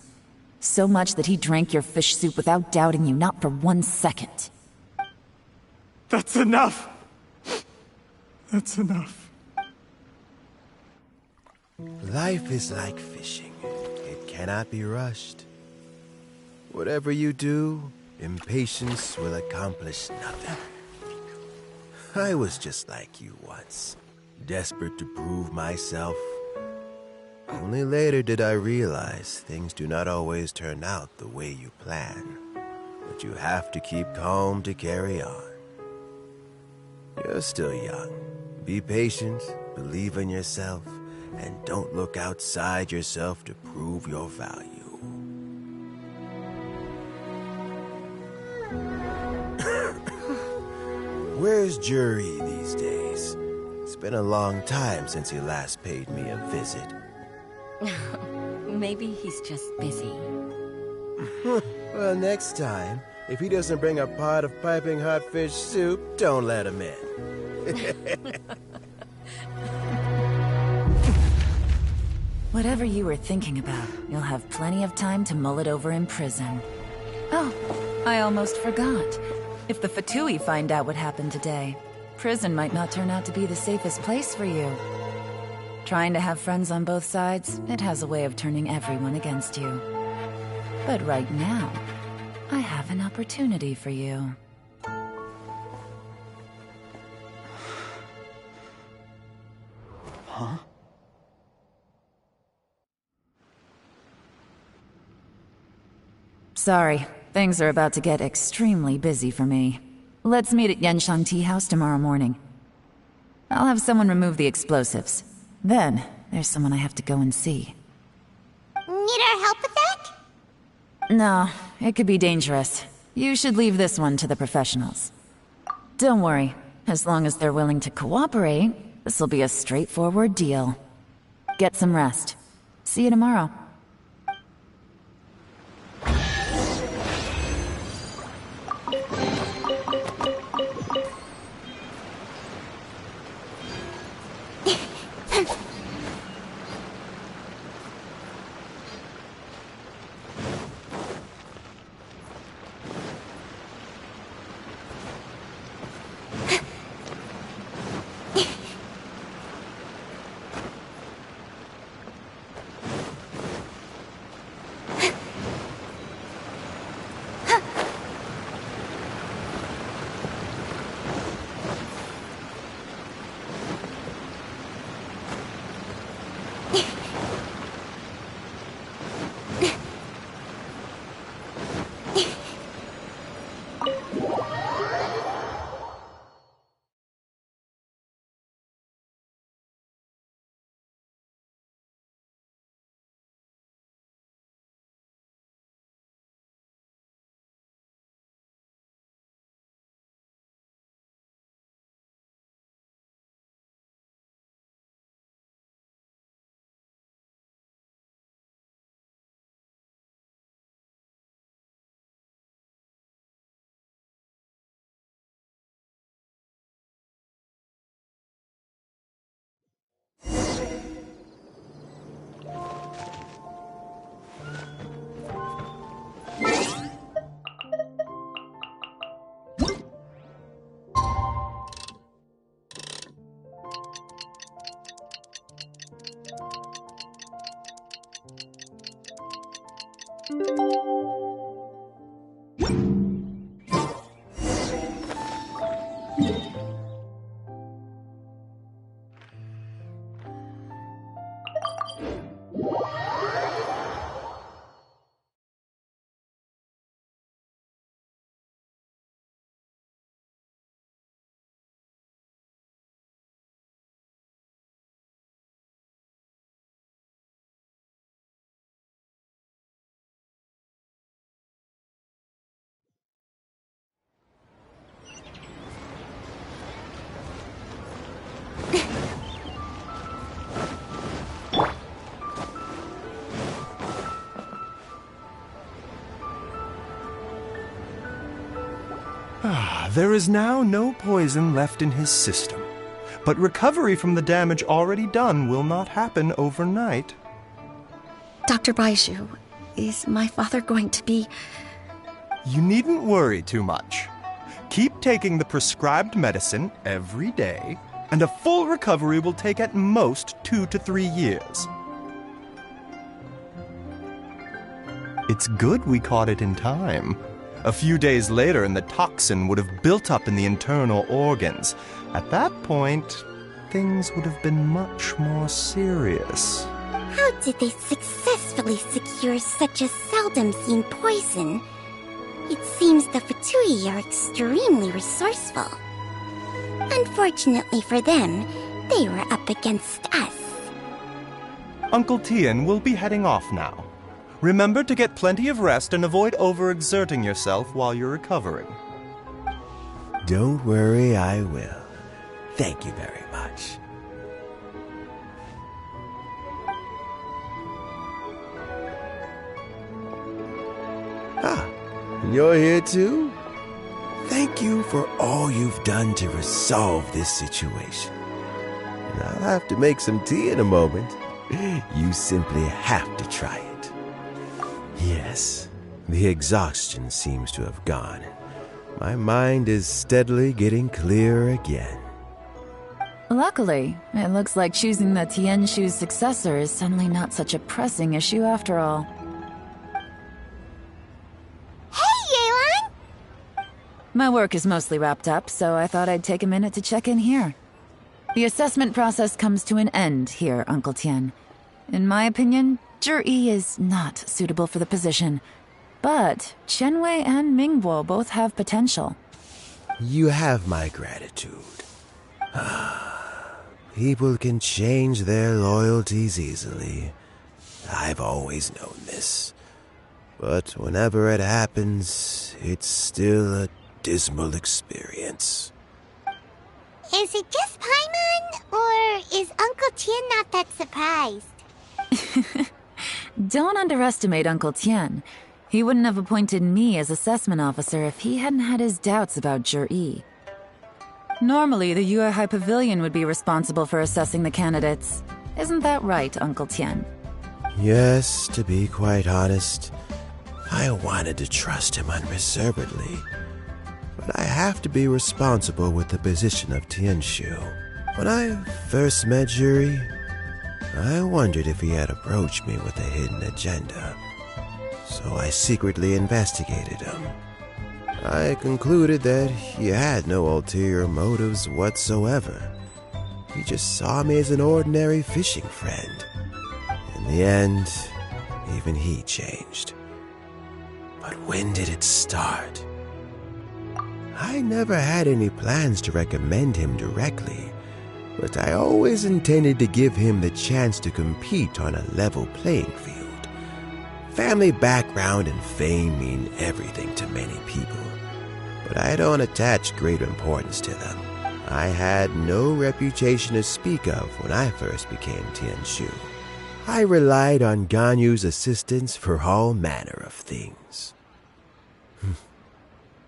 So much that he drank your fish soup without doubting you, not for 1 second. That's enough! That's enough. Life is like fishing. It cannot be rushed. Whatever you do, impatience will accomplish nothing. I was just like you once, desperate to prove myself. Only later did I realize things do not always turn out the way you plan. But you have to keep calm to carry on. You're still young. Be patient, believe in yourself, and don't look outside yourself to prove your value. Where's Jury these days? It's been a long time since he last paid me a visit. Maybe he's just busy. Well, next time, if he doesn't bring a pot of piping hot fish soup, don't let him in. Whatever you were thinking about, you'll have plenty of time to mull it over in prison. Oh, I almost forgot. If the Fatui find out what happened today, prison might not turn out to be the safest place for you. Trying to have friends on both sides, it has a way of turning everyone against you. But right now, I have an opportunity for you. Huh? Sorry, things are about to get extremely busy for me. Let's meet at Yanshang Tea House tomorrow morning. I'll have someone remove the explosives. Then, there's someone I have to go and see. Need our help with that? No, it could be dangerous. You should leave this one to the professionals. Don't worry, as long as they're willing to cooperate, this'll be a straightforward deal. Get some rest. See you tomorrow. There is now no poison left in his system, but recovery from the damage already done will not happen overnight. Dr. Baizhu, is my father going to be... You needn't worry too much. Keep taking the prescribed medicine every day, and a full recovery will take at most 2 to 3 years. It's good we caught it in time. A few days later, and the toxin would have built up in the internal organs. At that point, things would have been much more serious. How did they successfully secure such a seldom-seen poison? It seems the Fatui are extremely resourceful. Unfortunately for them, they were up against us. Uncle Tian will be heading off now. Remember to get plenty of rest and avoid overexerting yourself while you're recovering. Don't worry, I will. Thank you very much. You're here too? Thank you for all you've done to resolve this situation. And I'll have to make some tea in a moment. You simply have to try it. Yes, the exhaustion seems to have gone. My mind is steadily getting clearer again. Luckily, it looks like choosing the Tianshu's successor is suddenly not such a pressing issue after all. My work is mostly wrapped up, so I thought I'd take a minute to check in here. The assessment process comes to an end here, Uncle Tian. In my opinion, Zhi is not suitable for the position. But Qianwei and Mingbo both have potential. You have my gratitude. People can change their loyalties easily. I've always known this. But whenever it happens, it's still a dismal experience. Is it just Paimon, or is Uncle Tian not that surprised? Don't underestimate Uncle Tian. He wouldn't have appointed me as assessment officer if he hadn't had his doubts about Zhi. Normally, the Yuehai Pavilion would be responsible for assessing the candidates. Isn't that right, Uncle Tian? Yes, to be quite honest, I wanted to trust him unreservedly. But I have to be responsible with the position of Tianshu. When I first met Zhi, I wondered if he had approached me with a hidden agenda. So I secretly investigated him. I concluded that he had no ulterior motives whatsoever. He just saw me as an ordinary fishing friend. In the end, even he changed. But when did it start? I never had any plans to recommend him directly, but I always intended to give him the chance to compete on a level playing field. Family background and fame mean everything to many people, but I don't attach great importance to them. I had no reputation to speak of when I first became Tianshu. I relied on Ganyu's assistance for all manner of things.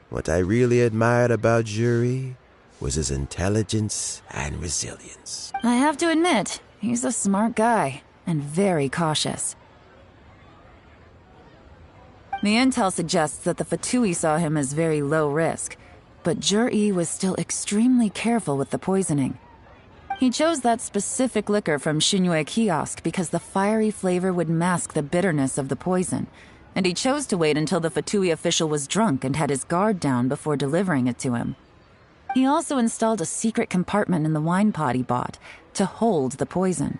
What I really admired about Zhi was his intelligence and resilience. I have to admit, he's a smart guy, and very cautious. The intel suggests that the Fatui saw him as very low risk, but Zhi was still extremely careful with the poisoning. He chose that specific liquor from Xinyue Kiosk because the fiery flavor would mask the bitterness of the poison, and he chose to wait until the Fatui official was drunk and had his guard down before delivering it to him. He also installed a secret compartment in the wine pot he bought to hold the poison.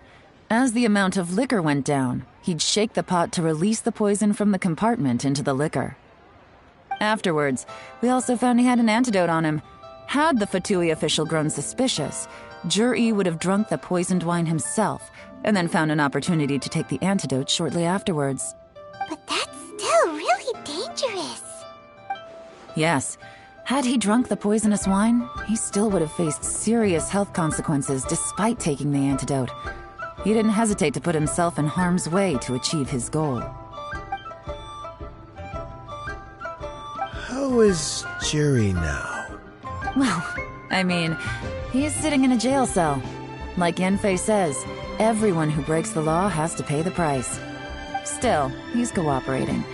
As the amount of liquor went down, he'd shake the pot to release the poison from the compartment into the liquor. Afterwards, we also found he had an antidote on him. Had the Fatui official grown suspicious, Zhi would have drunk the poisoned wine himself, and then found an opportunity to take the antidote shortly afterwards. But that's still really dangerous. Yes. Had he drunk the poisonous wine, he still would have faced serious health consequences despite taking the antidote. He didn't hesitate to put himself in harm's way to achieve his goal. How is Zhi now? Well, I mean, he's sitting in a jail cell. Like Yanfei says, everyone who breaks the law has to pay the price. Still, he's cooperating.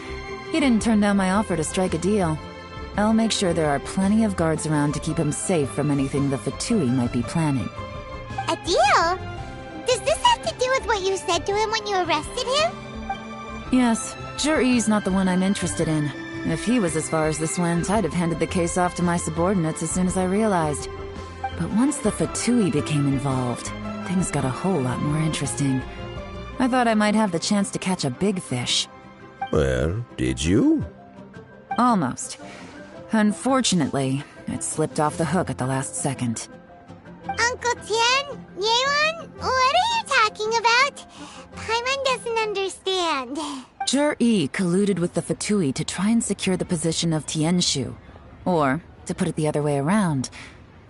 He didn't turn down my offer to strike a deal. I'll make sure there are plenty of guards around to keep him safe from anything the Fatui might be planning. A deal? Does this have to do with what you said to him when you arrested him? Yes, Zhi's not the one I'm interested in. If he was as far as this went, I'd have handed the case off to my subordinates as soon as I realized. But once the Fatui became involved, things got a whole lot more interesting. I thought I might have the chance to catch a big fish. Well, did you? Almost. Unfortunately, it slipped off the hook at the last second. Uncle Tian, Yelan, what are you talking about? Paimon doesn't understand. Zhi colluded with the Fatui to try and secure the position of Tianshu. Or, to put it the other way around,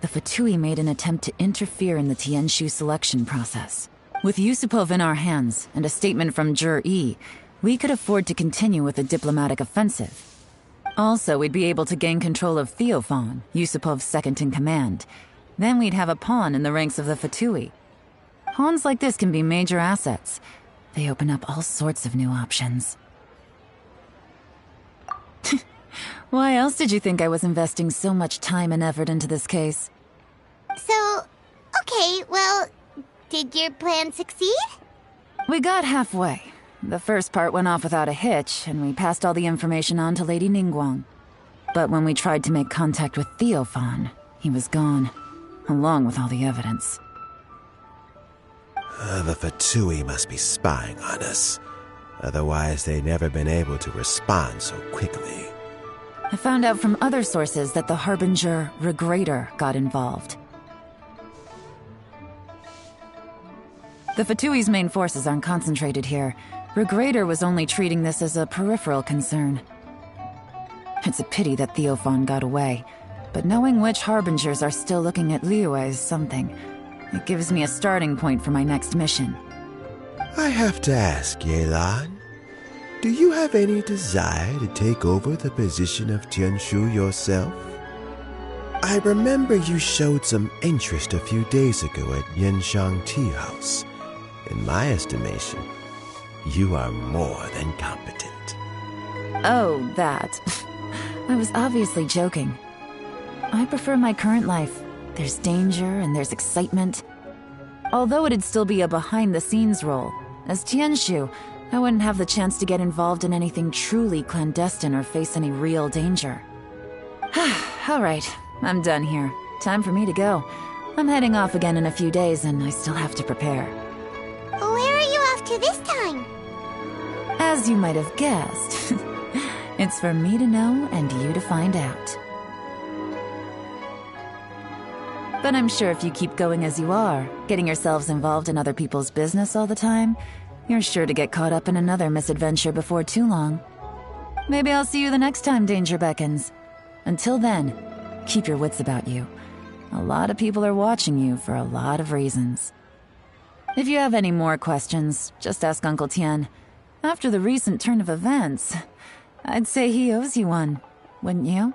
the Fatui made an attempt to interfere in the Tianshu selection process. With Yusupov in our hands and a statement from Zhi, we could afford to continue with a diplomatic offensive. Also, we'd be able to gain control of Theophan, Yusupov's second-in-command. Then we'd have a pawn in the ranks of the Fatui. Pawns like this can be major assets. They open up all sorts of new options. Why else did you think I was investing so much time and effort into this case? So, okay, well, did your plan succeed? We got halfway. The first part went off without a hitch, and we passed all the information on to Lady Ningguang. But when we tried to make contact with Theophan, he was gone, along with all the evidence. The Fatui must be spying on us. Otherwise, they'd never been able to respond so quickly. I found out from other sources that the Harbinger Regrator got involved. The Fatui's main forces aren't concentrated here. Regrator was only treating this as a peripheral concern. It's a pity that Theophan got away, but knowing which Harbingers are still looking at Liyue is something. It gives me a starting point for my next mission. I have to ask, Yelan, do you have any desire to take over the position of Tianshu yourself? I remember you showed some interest a few days ago at Yanshang Tea House. In my estimation, you are more than competent. Oh, that. I was obviously joking. I prefer my current life. There's danger and there's excitement. Although it'd still be a behind-the-scenes role, as Tianshu, I wouldn't have the chance to get involved in anything truly clandestine or face any real danger. All right, I'm done here. Time for me to go. I'm heading off again in a few days, and I still have to prepare. Where are you off to this time? As you might have guessed, it's for me to know and you to find out. But I'm sure if you keep going as you are, getting yourselves involved in other people's business all the time, you're sure to get caught up in another misadventure before too long. Maybe I'll see you the next time danger beckons. Until then, keep your wits about you. A lot of people are watching you for a lot of reasons. If you have any more questions, just ask Uncle Tian. After the recent turn of events, I'd say he owes you one, wouldn't you?